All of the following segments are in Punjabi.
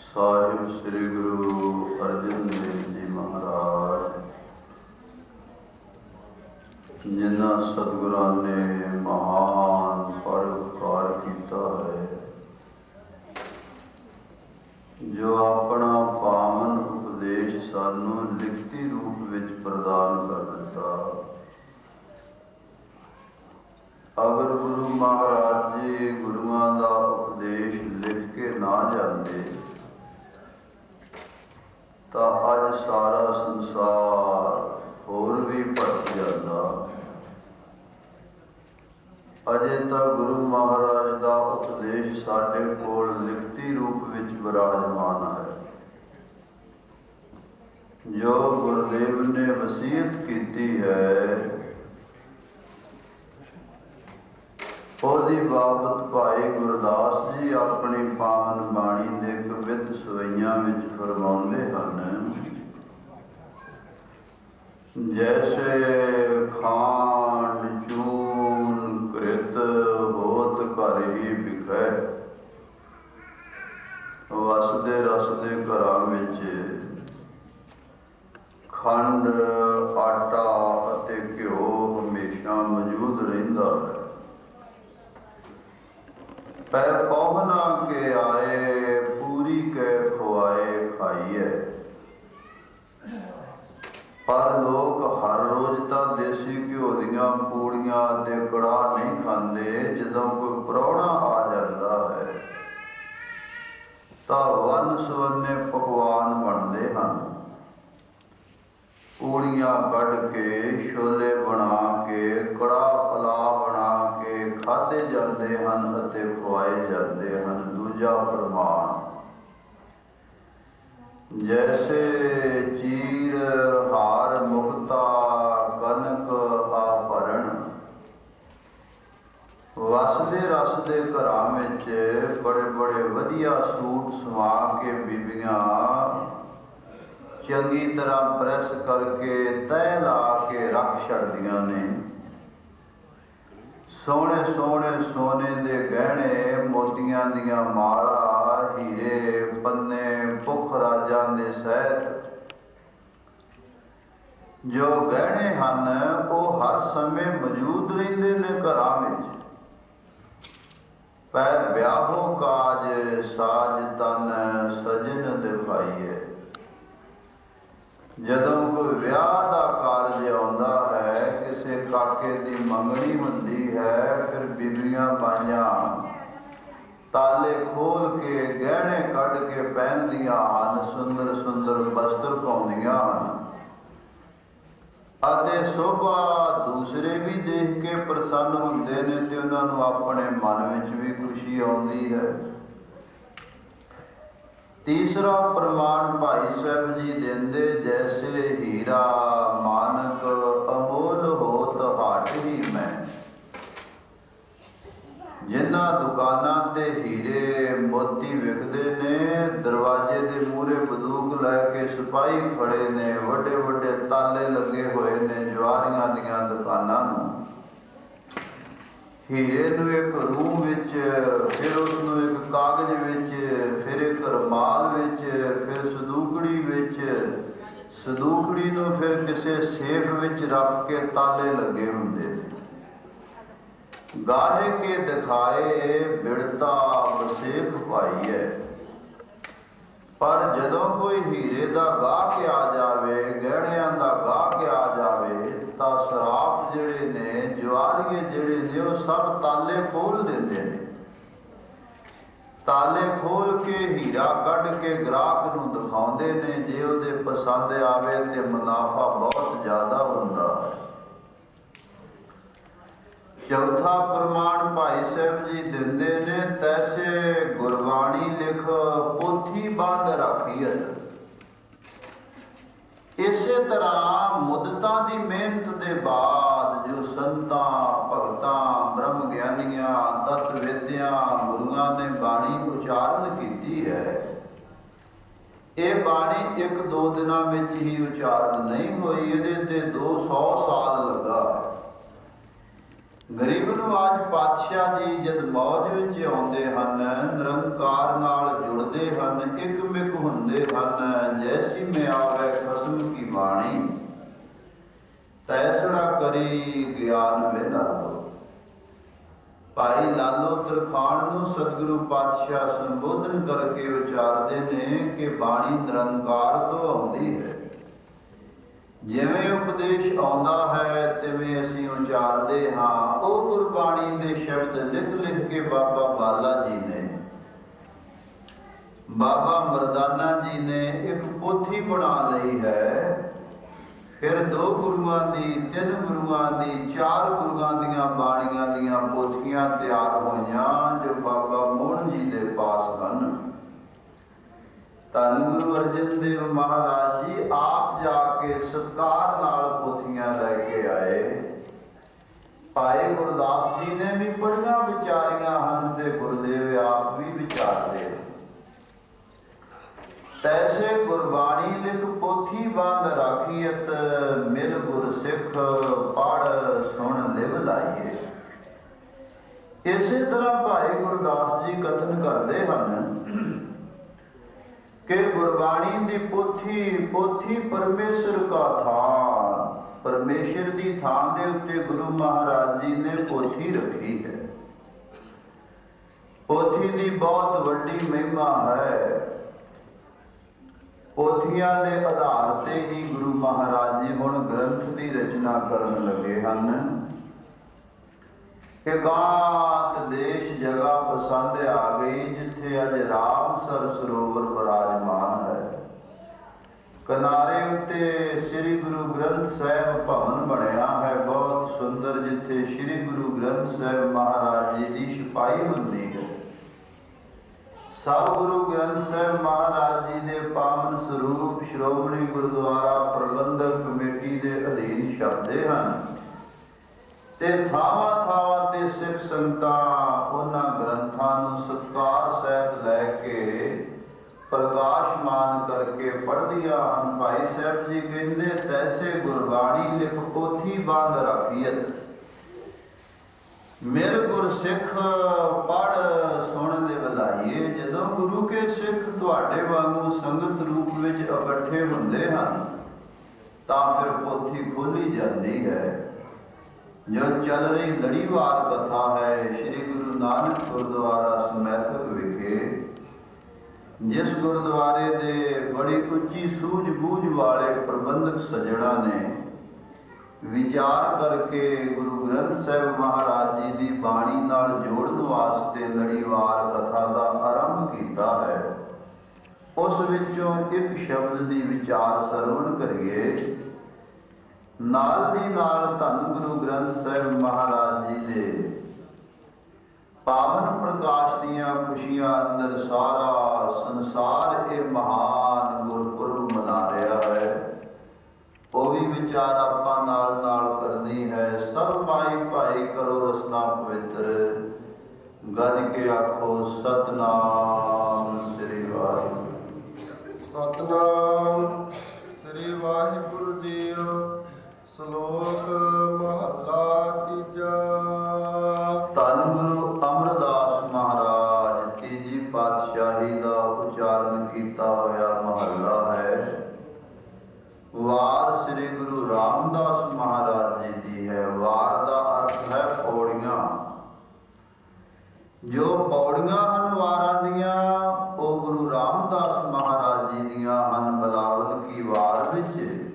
ਸਾਹਿਬ ਸ੍ਰੀ ਗੁਰੂ ਅਰਜਨ ਦੇਵ ਜੀ ਮਹਾਰਾਜ, ਜਿਨ੍ਹਾਂ ਸਤਿਗੁਰਾਂ ਨੇ ਮਹਾਨ ਪਰਉਪਕਾਰ ਕੀਤਾ ਹੈ, ਜੋ ਆਪਣਾ ਪਾਵਨ ਉਪਦੇਸ਼ ਸਾਨੂੰ ਲਿਖਤੀ ਰੂਪ ਵਿੱਚ ਪ੍ਰਦਾਨ ਕਰ ਦਿੱਤਾ। ਅਗਰ ਗੁਰੂ ਮਹਾਰਾਜ ਜੀ ਗੁਰੂਆਂ ਦਾ ਉਪਦੇਸ਼ ਲਿਖ ਕੇ ਨਾ ਜਾਂਦੇ ਤਾਂ ਅੱਜ ਸਾਰਾ ਸੰਸਾਰ ਹੋਰ ਵੀ ਭਟਕ ਜਾਂਦਾ। ਅਜੇ ਤਾਂ ਗੁਰੂ ਮਹਾਰਾਜ ਦਾ ਉਪਦੇਸ਼ ਸਾਡੇ ਕੋਲ ਲਿਖਤੀ ਰੂਪ ਵਿੱਚ ਵਿਰਾਜਮਾਨ ਹੈ। ਜੋ ਗੁਰਦੇਵ ਨੇ ਵਸੀਅਤ ਕੀਤੀ ਹੈ, ਉਹਦੀ ਬਾਬਤ ਭਾਈ ਗੁਰਦਾਸ ਜੀ ਆਪਣੀ ਪਾਵਨ ਬਾਣੀ ਦੇ ਕਵਿਤ ਸਵਈਆਂ ਵਿੱਚ ਫਰਮਾਉਂਦੇ ਹਨ। ਜੈਸੇ ਖਾਂਡ ਚੂਨ ਕ੍ਰਿਤ ਹੋਤ ਘਰ ਹੀ ਬਿਖੈ। ਵਸਦੇ ਰਸਦੇ ਘਰਾਂ ਵਿੱਚ ਖੰਡ, ਆਟਾ ਅਤੇ ਘਿਓ ਹਮੇਸ਼ਾ ਮੌਜੂਦ ਰਹਿੰਦਾ ਹੈ। ਪੈ ਪਹੁਨਾ ਕੇ ਆਏ, ਪੂਰੀ ਕੇ ਖਵਾਏ ਖਾਈਏ। ਪਰ ਲੋਕ ਹਰ ਰੋਜ਼ ਤਾਂ ਦੇਸੀ ਘਿਓ ਦੀਆਂ ਪੂੜੀਆਂ ਤੇ ਕੜਾਹ ਨਹੀਂ ਖਾਂਦੇ। ਜਦੋਂ ਕੋਈ ਪ੍ਰਾਹੁਣਾ ਆ ਜਾਂਦਾ ਹੈ ਤਾਂ ਵੰਨ ਸੁਵੰਨੇ ਪਕਵਾਨ ਬਣਦੇ ਹਨ। ਪੂੜੀਆਂ ਕੱਢ ਕੇ, ਛੋਲੇ ਬਣਾ ਕੇ, ਕੜਾਹ ਪਲਾ ਬਣਾ ਕੇ ਖਾਧੇ ਜਾਂਦੇ ਹਨ ਅਤੇ ਖਵਾਏ ਜਾਂਦੇ ਹਨ। ਦੂਜਾ ਪ੍ਰਮਾਣ, ਜੈਸੇ ਚੀਰ ਹਾਰ ਮੁਕਤਾ ਕਨਕ ਆਭਰਣ। ਵਸਦੇ ਰਸਦੇ ਘਰਾਂ ਵਿੱਚ ਬੜੇ ਬੜੇ ਵਧੀਆ ਸੂਟ ਸਵਾ ਕੇ ਬੀਬੀਆਂ ਚੰਗੀ ਤਰ੍ਹਾਂ ਪ੍ਰੈਸ ਕਰਕੇ ਤਹਿ ਲਾ ਕੇ ਰੱਖ ਛੱਡਦੀਆਂ ਨੇ। ਸੋਹਣੇ ਸੋਹਣੇ ਸੋਨੇ ਦੇ ਗਹਿਣੇ, ਮੋਤੀਆਂ ਦੀਆਂ ਮਾਲਾ, ਹੀਰੇ ਪੰਨੇ, ਪੁੱਖ ਰਾਜਾਂ ਦੇ ਸਹਿਤ ਜੋ ਗਹਿਣੇ ਹਨ, ਉਹ ਹਰ ਸਮੇਂ ਮੌਜੂਦ ਰਹਿੰਦੇ ਨੇ ਘਰਾਂ ਵਿੱਚ। ਪੈ ਵਿਆਹੋ ਕਾਜ ਸਾਜ ਤਨ ਸਜਨ ਦਿਖਾਈਏ। ਜਦੋਂ ਕੋਈ ਵਿਆਹ ਦਾ ਕਾਰਜ ਆਉਂਦਾ ਹੈ, ਕਿਸੇ ਕਾਕੇ ਦੀ ਮੰਗਣੀ ਹੁੰਦੀ ਹੈ, ਫਿਰ ਬੀਬੀਆਂ ਬਾਈਆਂ ਤਾਲੇ ਖੋਲ ਕੇ ਗਹਿਣੇ ਕੱਢ ਕੇ ਪਹਿਨਦੀਆਂ ਹਨ, ਸੁੰਦਰ ਸੁੰਦਰ ਵਸਤਰ ਪਾਉਂਦੀਆਂ ਹਨ ਅਤੇ ਸੋਭਾ ਦੂਸਰੇ ਵੀ ਦੇਖ ਕੇ ਪ੍ਰਸੰਨ ਹੁੰਦੇ ਨੇ ਤੇ ਉਹਨਾਂ ਨੂੰ ਆਪਣੇ ਮਨ ਵਿੱਚ ਵੀ ਖੁਸ਼ੀ ਆਉਂਦੀ ਹੈ। ਤੀਸਰਾ ਪ੍ਰਮਾਣ ਭਾਈ ਸਾਹਿਬ ਜੀ ਦਿੰਦੇ, ਜੈਸੇ ਹੀਰਾ ਮਾਨਕ ਅਮੋਲ ਹੋਤ ਹਾਟ ਹੀ ਮੈਂ। ਜਿਨ੍ਹਾਂ ਦੁਕਾਨਾਂ ਤੇ ਹੀਰੇ ਮੋਤੀ ਵਿਕਦੇ ਨੇ, ਦਰਵਾਜ਼ੇ ਦੇ ਮੂਹਰੇ ਬੰਦੂਕ ਲੈ ਕੇ ਸਿਪਾਹੀ ਖੜੇ ਨੇ, ਵੱਡੇ ਵੱਡੇ ਤਾਲੇ ਲੱਗੇ ਹੋਏ ਨੇ ਜਵਾਰੀਆਂ ਦੀਆਂ ਦੁਕਾਨਾਂ ਨੂੰ। ਹੀਰੇ ਨੂੰ ਇੱਕ ਰੂਹ ਵਿੱਚ, ਫਿਰ ਉਸ ਨੂੰ ਇੱਕ ਕਾਗਜ਼ ਵਿੱਚ, ਫਿਰ ਇੱਕ ਰੁਮਾਲ ਵਿੱਚ, ਫਿਰ ਸੰਦੂਕੜੀ ਵਿੱਚ, ਸੰਦੂਕੜੀ ਨੂੰ ਫਿਰ ਕਿਸੇ ਸੇਫ ਵਿੱਚ ਰੱਖ ਕੇ ਤਾਲੇ ਲੱਗੇ ਹੁੰਦੇ ਨੇ। ਗਾਹੇ ਕੇ ਦਿਖਾਏ ਬਿੜਤਾ ਵਸੇਖ ਪਾਈਏ। ਪਰ ਜਦੋਂ ਕੋਈ ਹੀਰੇ ਦਾ ਗਾਹਕ ਆ ਜਾਵੇ, ਗਹਿਣਿਆਂ ਦਾ ਗਾਹਕ ਆ ਜਾਵੇ, ਤਾਂ ਸਰਾਫ ਜਿਹੜੇ ਨੇ, ਜਵਾਰੀਏ ਜਿਹੜੇ ਨੇ, ਉਹ ਸਭ ਤਾਲੇ ਖੋਲ ਦਿੰਦੇ ਨੇ। ਤਾਲੇ ਖੋਲ ਕੇ ਹੀਰਾ ਕੱਢ ਕੇ ਗ੍ਰਾਹਕ ਨੂੰ ਦਿਖਾਉਂਦੇ ਨੇ। ਜੇ ਉਹਦੇ ਪਸੰਦ ਆਵੇ ਤੇ ਮੁਨਾਫਾ ਬਹੁਤ ਜ਼ਿਆਦਾ ਹੁੰਦਾ ਹੈ। ਚੌਥਾ ਪ੍ਰਮਾਣ ਭਾਈ ਸਾਹਿਬ ਜੀ ਦਿੰਦੇ ਨੇ, ਤੈਸੇ ਗੁਰਬਾਣੀ ਲਿਖ ਪੋਥੀ ਬੰਦ ਰੱਖੀਅਤ। ਇਸੇ ਤਰ੍ਹਾਂ ਮੁੱਦਤਾਂ ਦੀ ਮਿਹਨਤ ਦੇ ਬਾਅਦ ਜੋ ਸੰਤਾਂ, ਭਗਤਾਂ, ਬ੍ਰਹਮ ਗਿਆਨੀਆਂ, ਤਤ ਵੇਦਿਆਂ, ਗੁਰੂਆਂ ਨੇ ਬਾਣੀ ਉਚਾਰਨ ਕੀਤੀ ਹੈ, ਇਹ ਬਾਣੀ ਇੱਕ ਦੋ ਦਿਨਾਂ ਵਿੱਚ ਹੀ ਉਚਾਰਨ ਨਹੀਂ ਹੋਈ। ਇਹਦੇ ਤੇ 200 ਸਾਲ ਲੱਗਾ ਹੈ। ਗਰੀਬ ਨਵਾਜ ਪਾਤਸ਼ਾਹ ਜੀ ਜਦ ਮੌਜ ਵਿੱਚ ਆਉਂਦੇ ਹਨ, ਨਿਰੰਕਾਰ ਨਾਲ ਜੁੜਦੇ ਹਨ, ਇੱਕ ਮਿਕ ਹੁੰਦੇ ਹਨ। ਜੈਸੀ ਮੈਂ ਆਵੇ ਖਸਮ ਕੀ ਬਾਣੀ, ਤੈਸੜਾ ਕਰੀ ਗਿਆਨ ਵੇ ਲਾਲੋ। ਭਾਈ ਲਾਲੋ ਤਰਖਾਣ ਨੂੰ ਸਤਿਗੁਰੂ ਪਾਤਸ਼ਾਹ ਸੰਬੋਧਨ ਕਰਕੇ ਵਿਚਾਰਦੇ ਨੇ ਕਿ ਬਾਣੀ ਨਿਰੰਕਾਰ ਤੋਂ ਆਉਂਦੀ ਹੈ। ਜਿਵੇਂ ਉਪਦੇਸ਼ ਆਉਂਦਾ ਹੈ ਤਿਵੇਂ ਅਸੀਂ ਉਚਾਰਦੇ ਹਾਂ। ਉਹ ਗੁਰਬਾਣੀ ਦੇ ਸ਼ਬਦ ਲਿਖ ਲਿਖ ਕੇ ਬਾਬਾ ਬਾਲਾ ਜੀ ਨੇ, ਬਾਬਾ ਮਰਦਾਨਾ ਜੀ ਨੇ ਇੱਕ ਪੋਥੀ ਬਣਾ ਲਈ ਹੈ। ਫਿਰ 2 ਗੁਰੂਆਂ ਦੀ, 3 ਗੁਰੂਆਂ ਦੀ, 4 ਗੁਰੂਆਂ ਦੀਆਂ ਬਾਣੀਆਂ ਦੀਆਂ ਪੋਥੀਆਂ ਤਿਆਰ ਹੋਈਆਂ ਜੋ ਬਾਬਾ ਮੋਹਨ ਜੀ ਦੇ ਪਾਸ ਹਨ। ਧੰਨ ਗੁਰੂ ਅਰਜਨ ਦੇਵ ਮਹਾਰਾਜ ਜੀ ਆਪ ਜਾ ਕੇ ਸਤਿਕਾਰ ਨਾਲ ਪੋਥੀਆਂ ਲੈ ਕੇ ਆਏ। ਭਾਈ ਗੁਰਦਾਸ ਜੀ ਨੇ ਵੀ ਬੜੀਆਂ ਵਿਚਾਰੀਆਂ ਹਨ ਤੇ ਗੁਰਦੇਵ ਆਪ ਵੀ ਵਿਚਾਰਦੇ ਹਨ। ਤੈਸੇ ਗੁਰਬਾਣੀ ਲਿਖ ਪੋਥੀ ਬੰਦ ਰਾਖੀਅਤ, ਮਿਲ ਗੁਰ ਸਿੱਖ ਪੜ੍ਹ ਸੁਣ ਲਿਵ ਲਾਈਏ। ਇਸੇ ਤਰ੍ਹਾਂ ਭਾਈ ਗੁਰਦਾਸ ਜੀ ਕਥਨ ਕਰਦੇ ਹਨ ਕਿ ਗੁਰਬਾਣੀ ਦੀ ਪੋਥੀ ਪਰਮੇਸ਼ਰ ਕਾ ਥਾਨ, ਪਰਮੇਸ਼ਰ ਦੀ ਥਾਂ ਦੇ ਉੱਤੇ ਗੁਰੂ ਮਹਾਰਾਜ ਜੀ ਨੇ ਪੋਥੀ ਰੱਖੀ ਹੈ। ਪੋਥੀ ਦੀ ਬਹੁਤ ਵੱਡੀ ਮਹਿਮਾ ਹੈ। ਪੋਥੀਆਂ ਦੇ ਆਧਾਰ ਤੇ ਹੀ ਗੁਰੂ ਮਹਾਰਾਜ ਜੀ ਹੁਣ ਗ੍ਰੰਥ ਦੀ ਰਚਨਾ ਕਰਨ ਲੱਗੇ ਹਨ। ਇਕਾਂਤ ਦੇਸ਼ ਜਗ੍ਹਾ ਪਸੰਦ ਆ ਗਈ ਜਿੱਥੇ ਅੱਜ ਰਾਮਸਰ ਸਰੋਵਰ ਬਿਰਾਜਮਾਨ ਹੈ। ਕਿਨਾਰੇ ਉੱਤੇ ਸ੍ਰੀ ਗੁਰੂ ਗ੍ਰੰਥ ਸਾਹਿਬ ਭਵਨ ਬਣਿਆ ਹੈ, ਬਹੁਤ ਸੁੰਦਰ, ਜਿੱਥੇ ਸ੍ਰੀ ਗੁਰੂ ਗ੍ਰੰਥ ਸਾਹਿਬ ਮਹਾਰਾਜ ਜੀ ਦੀ ਛਪਾਈ ਹੁੰਦੀ ਹੈ। ਸਭ ਗੁਰੂ ਗ੍ਰੰਥ ਸਾਹਿਬ ਮਹਾਰਾਜ ਜੀ ਦੇ ਪਾਵਨ ਸਰੂਪ ਸ਼੍ਰੋਮਣੀ ਗੁਰਦੁਆਰਾ ਪ੍ਰਬੰਧਕ ਕਮੇਟੀ ਦੇ ਅਧੀਨ ਛਪਦੇ ਹਨ ਤੇ ਥਾਵਾਂ ਥਾਵਾਂ ਤੇ ਸਿੱਖ ਸੰਗਤਾਂ ਉਹਨਾਂ ਗ੍ਰੰਥਾਂ ਨੂੰ ਸਤਿਕਾਰ ਸਹਿਤ ਲੈ ਕੇ ਪ੍ਰਕਾਸ਼ਮਾਨ ਕਰਕੇ ਪੜ੍ਹਦੀਆਂ ਹਨ। ਭਾਈ ਸਾਹਿਬ ਜੀ ਕਹਿੰਦੇ ਤੈਸੇ ਗੁਰਬਾਣੀ ਲਿਖ ਪੋਥੀ ਬੰਦ ਰਾਖੀਅਤ, ਮਿਲ ਗੁਰ ਸਿੱਖ ਪੜ੍ਹ ਸੁਣ ਲਿਵ ਲਾਈਏ। ਜਦੋਂ ਗੁਰੂ ਕੇ ਸਿੱਖ ਤੁਹਾਡੇ ਵਾਂਗੂ ਸੰਗਤ ਰੂਪ ਵਿੱਚ ਇਕੱਠੇ ਹੁੰਦੇ ਹਨ ਤਾਂ ਫਿਰ ਪੋਥੀ ਖੋਲੀ ਜਾਂਦੀ ਹੈ। ਜੋ ਚੱਲ ਰਹੀ ਲੜੀਵਾਰ ਕਥਾ ਹੈ ਸ੍ਰੀ ਗੁਰੂ ਨਾਨਕ ਗੁਰਦੁਆਰਾ ਸਮੈਥਕ ਵਿਖੇ, ਜਿਸ ਗੁਰਦੁਆਰੇ ਦੇ ਬੜੀ ਉੱਚੀ ਸੂਝ-ਬੂਝ ਵਾਲੇ ਪ੍ਰਬੰਧਕ ਸੱਜਣਾ ਨੇ ਵਿਚਾਰ ਕਰਕੇ ਗੁਰੂ ਗ੍ਰੰਥ ਸਾਹਿਬ ਮਹਾਰਾਜ ਜੀ ਦੀ ਬਾਣੀ ਨਾਲ ਜੋੜਨ ਵਾਸਤੇ ਲੜੀਵਾਰ ਕਥਾ ਦਾ ਆਰੰਭ ਕੀਤਾ ਹੈ। ਉਸ ਵਿੱਚੋਂ ਇੱਕ ਸ਼ਬਦ ਦੀ ਵਿਚਾਰ ਸਰਵਣ ਕਰੀਏ। ਨਾਲ ਦੀ ਨਾਲ ਧੰਨ ਗੁਰੂ ਗ੍ਰੰਥ ਸਾਹਿਬ ਮਹਾਰਾਜ ਜੀ ਦੇ ਪਾਵਨ ਪ੍ਰਕਾਸ਼ ਦੀਆਂ ਖੁਸ਼ੀਆਂ ਅੰਦਰ ਸਾਰਾ ਸੰਸਾਰ ਇਹ ਮਹਾਨ ਗੁਰਪੁਰਬ ਮਨਾ ਰਿਹਾ ਹੈ। ਉਹ ਵੀ ਵਿਚਾਰ ਆਪਾਂ ਨਾਲ ਨਾਲ ਕਰਨੀ ਹੈ। ਸਭ ਭਾਈ ਭਾਈ ਕਰੋ ਰਸਨਾ ਪਵਿੱਤਰ, ਗੱਜ ਕੇ ਆਖੋ ਸਤਨਾਮ ਸ੍ਰੀ ਵਾਹਿਗੁਰੂ। ਸਤਨਾਮ ਸ੍ਰੀ ਵਾਹਿਗੁਰੂ ਜੀਓ। ਸ਼ਲੋਕ ਮਹਲਾ ਤੀਜਾ। ਧੰਨ ਗੁਰੂ ਅਮਰਦਾਸ ਮਹਾਰਾਜ ਤੀਜੀ ਪਾਤਸ਼ਾਹੀ ਦਾ ਉਚਾਰਨ ਕੀਤਾ ਹੋਇਆ ਮਹੱਲਾ ਹੈ। ਵਾਰ ਸ੍ਰੀ ਗੁਰੂ ਰਾਮਦਾਸ ਮਹਾਰਾਜ ਜੀ ਦੀ ਹੈ। ਵਾਰ ਦਾ ਅਰਥ ਹੈ ਪੌੜੀਆਂ। ਜੋ ਪੌੜੀਆਂ ਹਨ ਵਾਰਾਂ ਦੀਆਂ ਉਹ ਗੁਰੂ ਰਾਮਦਾਸ ਮਹਾਰਾਜ ਜੀ ਦੀਆਂ ਹਨ। ਬਲਾਵਲ ਕੀ ਵਾਰ ਵਿੱਚ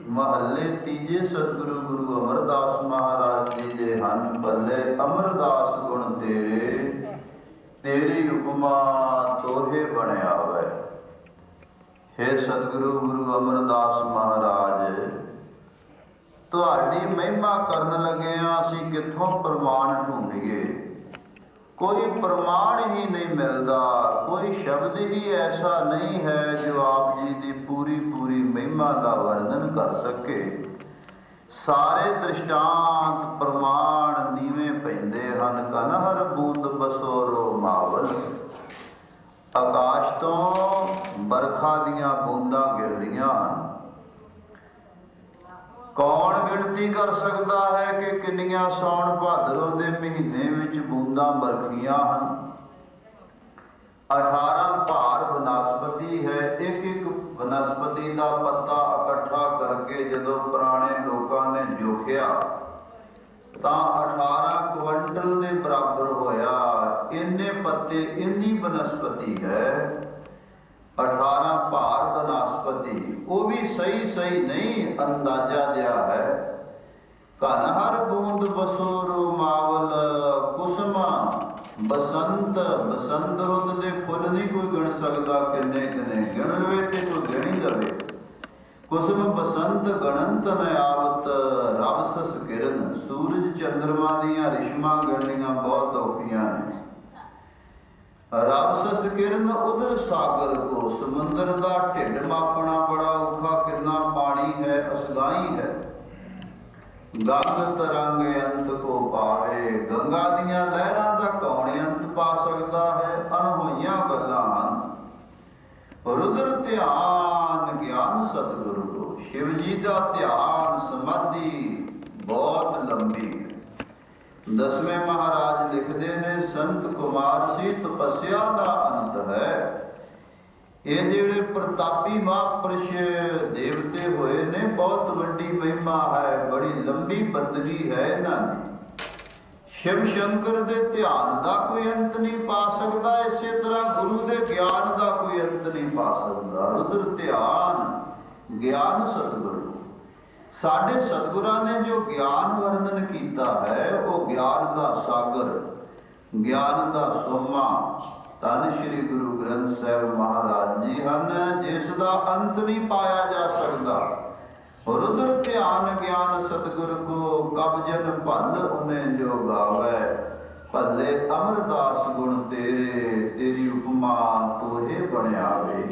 ਮਹੱਲੇ ਤੀਜੇ ਸਤਿਗੁਰੂ ਗੁਰੂ ਅਮਰਦਾਸ ਮਹਾਰਾਜ ਜੀ ਦੇ ਹਨ। ਭੱਲੇ ਅਮਰਦਾਸ ਗੁਣ ਤੇਰੇ, ਤੇਰੀ ਉਪਮਾ ਤੋਹੇ ਬਣਿਆ ਵੈ। हे ਸਤਿਗੁਰੂ ਗੁਰੂ ਅਮਰਦਾਸ ਮਹਾਰਾਜ, ਤੁਹਾਡੀ ਮਹਿਮਾ ਕਰਨ ਲੱਗੇ ਹਾਂ ਅਸੀਂ ਕਿੱਥੋਂ ਪ੍ਰਮਾਣ ਢੂੰਡੀਏ। ਕੋਈ ਪ੍ਰਮਾਣ ਹੀ ਨਹੀਂ ਮਿਲਦਾ, ਕੋਈ ਸ਼ਬਦ ਹੀ ਐਸਾ ਨਹੀਂ ਹੈ ਜੋ ਆਪ ਜੀ ਦੀ ਪੂਰੀ ਪੂਰੀ ਮਹਿਮਾ ਦਾ ਵਰਣਨ ਕਰ ਸਕੇ। ਸਾਰੇ ਦ੍ਰਿਸ਼ਟਾਂਤ ਪ੍ਰਮਾਣ ਨੀਵੇਂ ਪੈਂਦੇ ਹਨ। ਕਨਹਰ ਬੂੰਦ ਬਸੋਰੋ ਮਾਵਲ, ਆਕਾਸ਼ ਤੋਂ ਬਰਖਾ ਦੀਆਂ ਬੂੰਦਾਂ ਗਿਰਦੀਆਂ ਹਨ। कौन गिनती कर सकता है कि किन्नियां सौण भादरों के महीने विच बूंदां बरखियां हैं। 18 भार वनस्पति है। एक एक वनस्पति का पत्ता इकट्ठा करके जदों पुराने लोगों ने जोखिया तो 18 क्विंटल के बराबर होया। इन्ने पत्ते इन्नी वनस्पति है। 18 भार वनस्पति वो भी सही सही नहीं अंदाजा जहा है। कन हर बूंद बसोरो मावल कुसमा बसंत बसंत रुत दे फुल नहीं कोई गिन सकता किन्ने किन्ने गिन लवे ते कोई गिन ही लवे। कुसम बसंत गणंत न आवत रवसस किरण। सूरज चंद्रमा दियां रिश्मा गिननियां बहुत औखियां ने। रवसस किरण उधर सागर को समुंदर का ढिड मापना बड़ा औखा। कितना पानी है असगाई है। गंग तरंग अंत को पावे। गंगा दियां लहरां दा कौन अंत पा सकता है। अनहोइयां गल्लां हन। रुद्र ध्यान ज्ञान सतगुरु को। शिव जी का ध्यान समाधि बहुत लंबी है। 10वें महाराज लिखते ने संत कुमार सी तपस्या का अंत है। ये जेड़े प्रतापी महापुरुष देवते हुए ने बहुत वड्डी महिमा है। बड़ी लंबी बंदगी है इन्हां दी। शिव शंकर दे ध्यान का कोई अंत नहीं पा सकता। इसे तरह गुरु दे ज्ञान का कोई अंत नहीं पा सकता। रुद्र ध्यान ज्ञान सतगुरु। साढ़े सतगुरां ने जो ज्ञान वर्णन किया है वो ज्ञान का सागर ज्ञान का सोमा धन श्री गुरु ग्रंथ साहिब महाराज जी हैं जिसका अंत नहीं पाया जा सकता। रुद्र ध्यान ज्ञान सतगुर को कबजन भल उन्हें जो गावे। भले अमरदास गुण तेरे तेरी उपमा तोहे बनिया वे।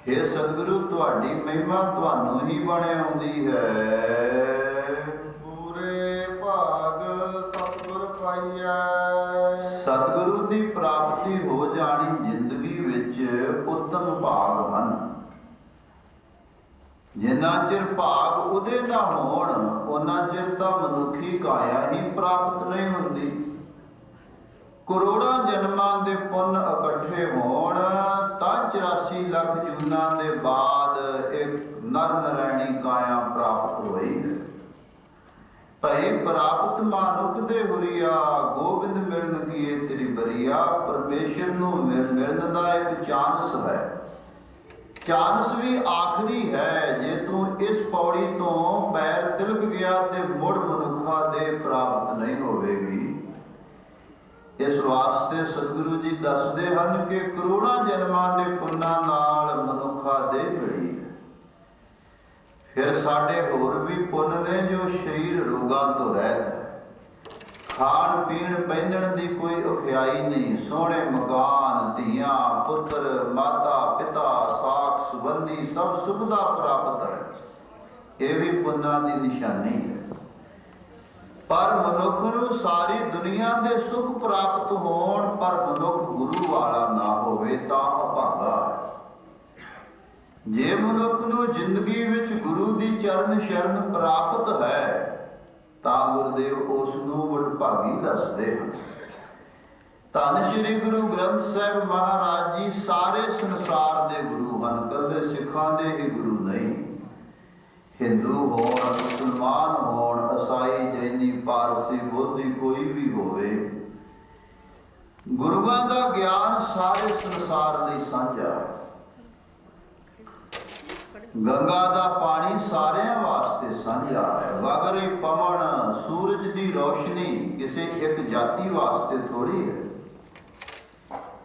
हे सतगुरु तुहाडी महिमा तुहानू ही बने आउंदी है। पूरे भाग सतगुर पाइया। सतगुरु की प्राप्ति हो जानी जिंदगी विच उत्तम भाग ਹਨ। जिन्ना चिर भाग उदे ना होण उन्ना चिर तां मनुखी काया ही प्राप्त नहीं हुंदी। करोड़ां जन्मां दे पुण्य इकट्ठे होण तां 84 ਲੱਖ ਜੂਨਾਂ ਦੇ बाद एक नर नरैणी काया प्राप्त होई है। भई प्राप्त मानुख दे हुरिया गोबिंद मिलन कीए तेरी बरिया। परमेश्वर नूं मिलन दा एक चांस है। चांस भी आखिरी है। जे तू इस पौड़ी तो पैर तिलक गया ते मुड़ मनुखा दे प्राप्त नहीं होवेगी। इस वास्ते सतगुरु जी दसदे हन कि करोड़ां जन्मां दे पुन्नां नाल मनुखा दे मिली। फिर साढ़े होर भी पुण्य ने जो शरीर रोगां तो रहता है। खाण पीण पहनण की कोई औखियाई नहीं। सोहणे मकान धियां पुत्र माता पिता साख सुबंधी सब सुविधा प्राप्त है। ये भी पुन्ना की निशानी है। पर मनुख नूं सारी दुनिया के सुख प्राप्त होण पर मनुख गुरु वाला ना होवे तां अभागा है। जे मनुख नूं जिंदगी विच गुरु दी चरण शरण प्राप्त है तां गुरुदेव उस नूं वडभागी दसदे हन। धन श्री गुरु ग्रंथ साहिब महाराज जी सारे संसार दे गुरु हन। कल्ले सिखां दे ही गुरु नहीं। हिंदू होण मुसलमान होण ईसाई जैनी पारसी बोधी कोई भी होवे गुरुआं दा ज्ञान सारे संसार लई साझा है। गंगा दा पानी सारिਆਂ वास्ते साझा है। वगरे पवन सूरज दी रोशनी किसी एक जाति वास्ते थोड़ी है।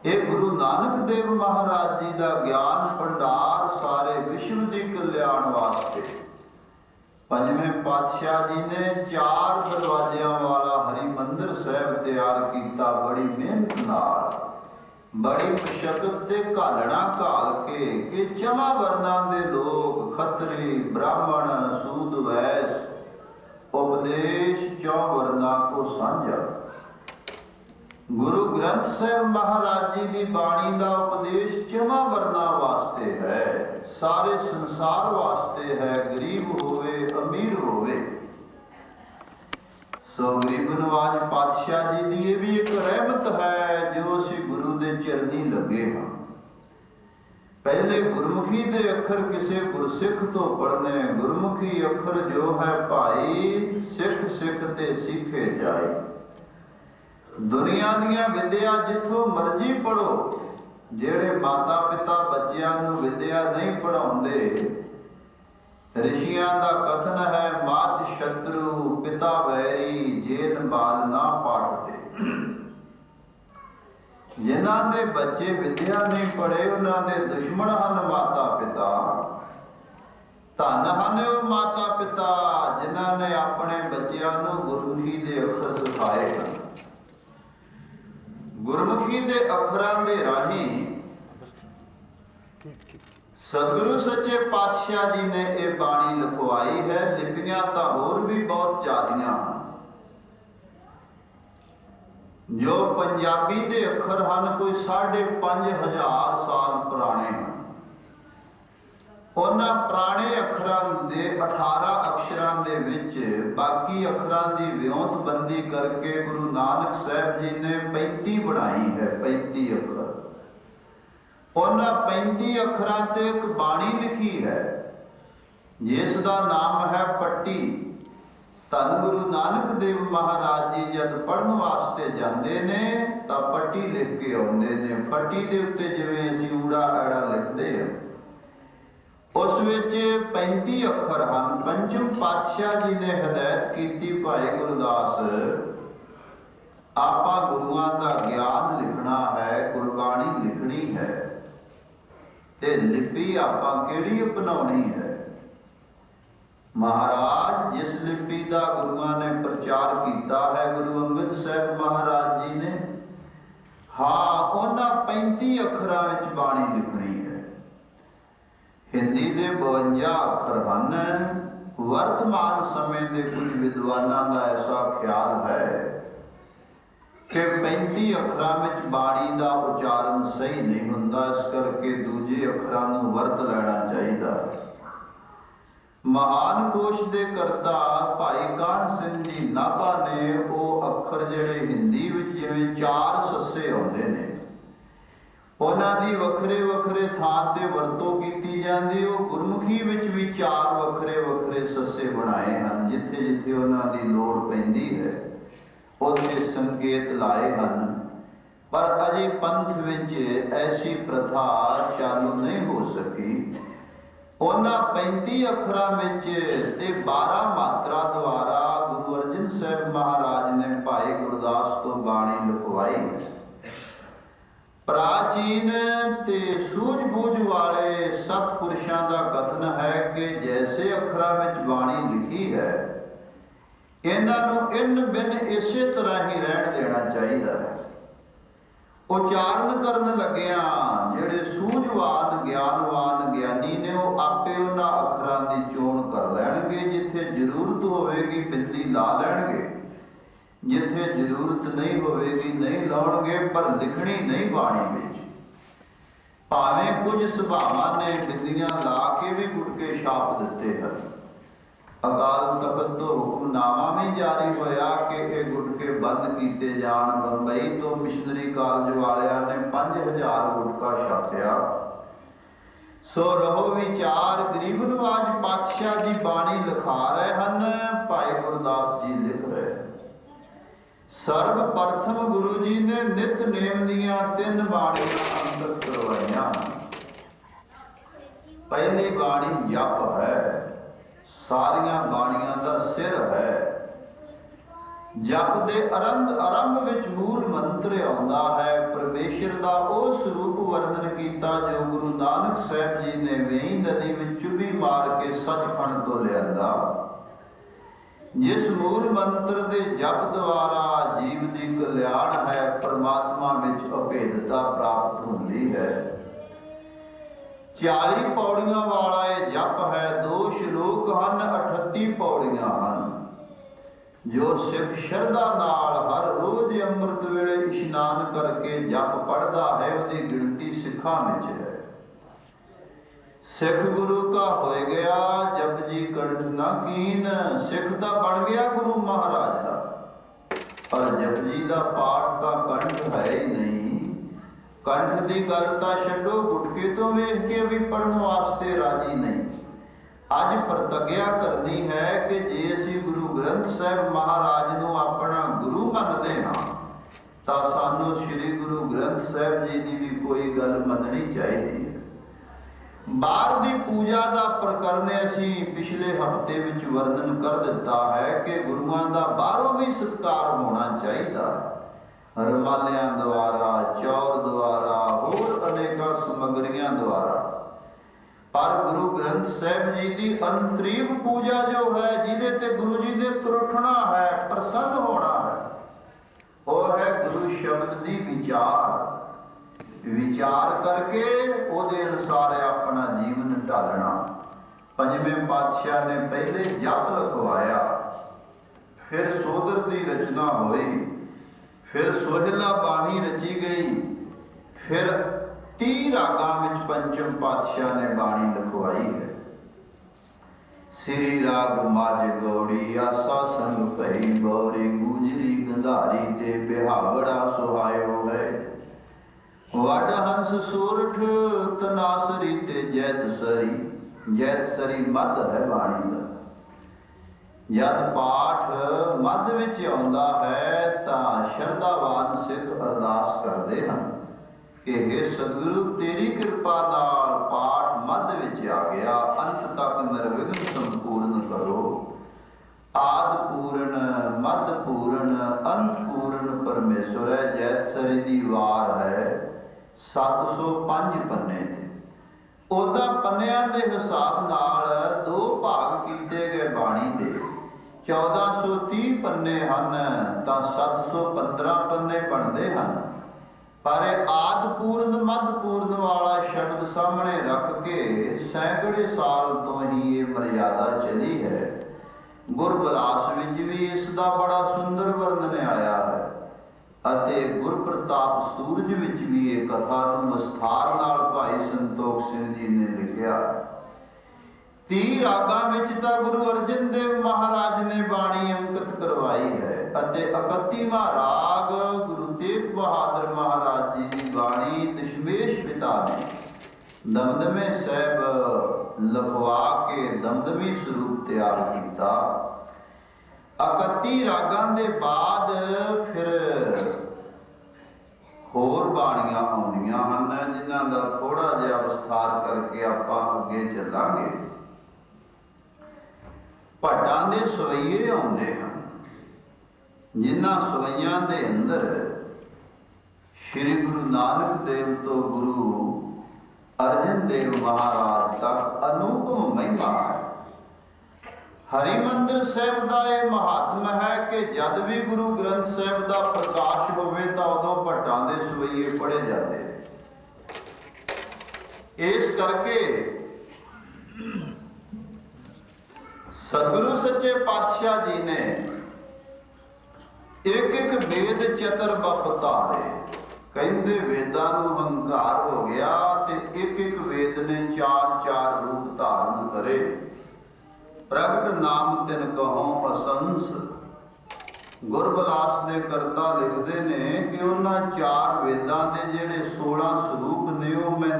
ये गुरु नानक देव महाराज जी का ज्ञान भंडार सारे विश्व की कल्याण वास्ते। पंजवें पातशाह जी ने 4 दरवाजियां वाला हरि मंदिर साहब तैयार किया। बड़ी मेहनत नाल बड़ी मशक्कत ते घालना घाल के चमा वर्णा दे लोग खत्री ब्राह्मण सूद वैस उपदेश 4 वर्णा को साझा। गुरु ग्रंथ साहिब महाराज जी की बाणी का उपदेश चौहां वर्णा वास्ते है, सारे संसार वास्ते है, गरीब होवे अमीर होवे। सो गरीब नवाज पातशाह जी की ये भी एक रहमत है जो असी गुरु के चरनी लगे हाँ। पहले गुरमुखी के अखर किसी गुरसिख तो पढ़ने, गुरमुखी अखर जो है भाई सिख सिख ते सीखे जाए। दुनिया दियां विद्या जिथों मर्जी पढ़ो, जेड़े माता पिता बच्चियां नूं विद्या नहीं पढ़ाउंदे, ऋषियां दा कथन है मात शत्रु पिता वैरी जेन बाल ना पाठते। जिन्हां दे बच्चे विद्या नहीं पढ़े उन्हां दे दुश्मन हन माता पिता। धन हन वो माता पिता जिन्हां ने अपने बच्चियां नूं गुरमुखी दे अखर सिखाए हैं। गुरमुखी दे अखरां दे राही सतगुरु सच्चे पातशाह जी ने यह बाणी लिखवाई है। लिपियां तो होर भी बहुत ज़्यादियां हैं। जो पंजाबी दे अखर हैं कोई 5,500 साल पुराने हैं। उन्हां पुराने अखरां दे 18 अक्षरां दे विच बाकी अखरां दी विਉਂਤਬੰਦੀ करके गुरु नानक साहब जी ने 35 बनाई है। 35 अखर, उन्हां 35 अखरां ते एक बाणी लिखी है जिसका नाम है पट्टी। धन गुरु नानक देव महाराज जी जब पढ़न वास्ते जाते ने तो पट्टी लिख के आउंदे ने। फट्टी के उत्ते जिवें असीं ऊड़ा ऐड़ा लिखते हैं, उस विच 35 अखर हैं। पंचम पातशाह जी ने हिदायत की भाई गुरदास आपां गुरुआं दा ज्ञान लिखना है, गुरबाणी लिखनी है, ते लिपि आपां किहड़ी अपनाउणी है। महाराज जिस लिपि का गुरुआं ने प्रचार किया है गुरु अंगद साहब महाराज जी ने, हाँ उन्हां 35 अखरां विच बाणी लिखनी है। हिंदी के 52 अखर हैं। वर्तमान समय के कुछ विद्वानों का ऐसा ख्याल है कि 35 अखरां विच बाणी का उच्चारण सही नहीं हुंदा, इस करके दूजे अखरां नूं वरत लेना चाहिए। महान कोश के करता भाई कान सिंह जी नाभा ने वो अखर जिहड़े हिंदी विच जिवें 4 सस्से आउंदे ने, उन्हां दी वखरे वखरे थां ते वरतों की जाती। वो गुरमुखी विच भी 4 वखरे वखरे सस्से बनाए हैं। जिथे जिथे उन्हां दी लोड़ पैंदी है उत्थे संकेत लाए हैं, पर अजे पंथ विच ऐसी प्रथा चालू नहीं हो सकी। उन्हां 35 अखरां विच ते 12 मात्रा द्वारा गुरु अर्जन साहब महाराज ने भाई गुरदास तो बाणी लिखवाई। प्राचीन ते सूझबूझ वाले सतपुरुषों का कथन है कि जैसे अखरां विच बाणी लिखी है इन्हां नूं इन बिन इसे तरह ही रहन देना चाहिए है। उच्चारण करन लग्या जिहड़े सूझवान ज्ञानवान ज्ञानी ने वो आपे उन्हां अखरां दी चोण कर लैणगे। जिथे जरूरत होवेगी बिंदी ला लैणगे, जिथे जरूरत नहीं होवेगी नहीं लाउणगे, पर लिखनी नहीं बाणी विच। भावें कुछ सभावां ने बिंदियां ला के भी गुटके छाप दिते हैं। अकाल तख्त तो हुक्मनामा भी जारी होया कि ये गुटके बंद किए जाण। बंबई तो मिशनरी कॉलेज वालियां ने 5000 गुटका छापिया। सो रहो विचार गरीब नवाज पातशाह जी बाणी लिखा रहे हैं, भाई गुरदास जी लिख रहे हैं। सर्वप्रथम गुरु जी ने नित नेम दियां 3 बाणियां अंकित करवाइयां। पहली बाणी जप है, सारियां बाणियां दा सिर है। जप दे आरंभ विच मूल मंत्र आउंदा है। परमेश्वर दा ओ स्वरूप वर्णन कीता जो गुरु नानक साहब जी ने वेई नदी विच चुभी मार के सचखंड तो लियांदा। जिस मूल मंत्र दे जप द्वारा जीव दी कल्याण है, परमात्मा विच अभेदता प्राप्त होंदी है। 40 पौड़ियां वाला यह जप है। 2 श्लोक हैं, 38 पौड़ियां हैं। जो सिख शरधा नाल हर रोज अमृत वेले इशनान करके जप पढ़दा है, उसकी गिनती सिखा में है। सिख गुरु का हो गया जप जी कंठ ना कीन, सिख दा बन गया गुरु महाराज दा, पर जप जी दा पाठ का कंठ है ही नहीं। कंठ की गल तां छड्डो, गुटके तो वेख के भी पढ़न वास्ते राजी नहीं। अज प्रतिज्ञा करनी है कि जे असीं गुरु ग्रंथ साहिब महाराज नूं अपना गुरु मनते हाँ, तां सानूं श्री गुरु ग्रंथ साहिब जी की भी कोई गल मननी चाहिए है। बाहर की पूजा का प्रकरण असीं पिछले हफ्ते विच वर्णन कर दिता है कि गुरुआं दा बाहरों भी सत्कार होना चाहिए, रमालियां द्वारा, चौर द्वारा, होर अनेक समग्रियां द्वारा। पर गुरु ग्रंथ साहिब जी की अंतरीव पूजा जो है, जिदे ते गुरु जी ने तुरठना है, प्रसन्न होना है, वह है गुरु शब्द की विचार। विचार करके उहदे अनुसार अपना जीवन ढालना। पंजवें पातशाह ने पहले जप लिखवाया, फिर सोदर की रचना हुई, फिर सोहला बाणी रची गई, फिर 30 रागां विच पंचम पातशाह ने बाणी लिखवाई है। श्री राग माझ गौड़ी आसा संग भई, बौरी गुजरी गंधारी ते बिहागड़ा सुहायो है। वड हंस सोरठ तनासरी ते जैतसरी, जैतसरी मद है बाणी दा। जद पाठ मद विच आउंदा है तां शरधावान सिख अरदास करदे हन कि हे सतगुरु तेरी कृपा नाल पाठ मध विच आ गया, अंत तक निर्विघ्न संपूर्ण करो। आद पूर्ण, मध पूर्ण, अंत पूर्ण परमेश्वर है। जैतसरी दी वार है 705 पन्ने ते। ओदा पन्नियां दे हिसाब नाल 2 भाग कीते गए बाणी दे 1430 पन्ने हन, तां 715 पन्ने बनते हैं। पर आद पूर्ण मध पूर्ण वाला शब्द सामने रख के सैकड़े साल तो ही ये मर्यादा चली है। गुरबलास विच भी इसका बड़ा सुंदर वर्णन आया है, अते गुरप्रताप सूरज विच भी ये कथा विस्तार नाल भाई संतोख सिंह जी ने लिखा। 30 रागां विच तां गुरु अर्जन देव महाराज ने बाणी अंकित करवाई है, अते 31वां राग गुरु तेग बहादुर महाराज जी की बाणी दशमेश पिता ने दमदमे साहब लिखवा के दमदमी स्वरूप तैयार किया। 31 रागां दे बाद फिर होर बाणियां आउंदियां हन, जिन्हां दा थोड़ा जिहा विस्तार करके आपां अगे चलांगे। भट्टां दे सवैये आउंदे हन, जिन्हां सवैयां दे अंदर श्री गुरु नानक देव तो गुरु अर्जन देव महाराज तक अनुपम महिमा है। हरिमंदिर साहिब का यह महात्म है कि जद भी गुरु ग्रंथ साहिब का प्रकाश होवे तो उदों भट्टां दे सवैये पढ़े जाते। इस करके सतगुरु सच्चे पातशाह जी ने एक एक वेद चतर बप धारे। कहते वेदां नूं हंकार हो गया ते एक एक वेद ने 4-4 रूप धारण करे। प्रगट नाम तिन कहो असंस। गुरबलास दे करता लिखते ने कि उन्हां 4 वेदां दे जिहड़े 16 स्वरूप ने वो मैं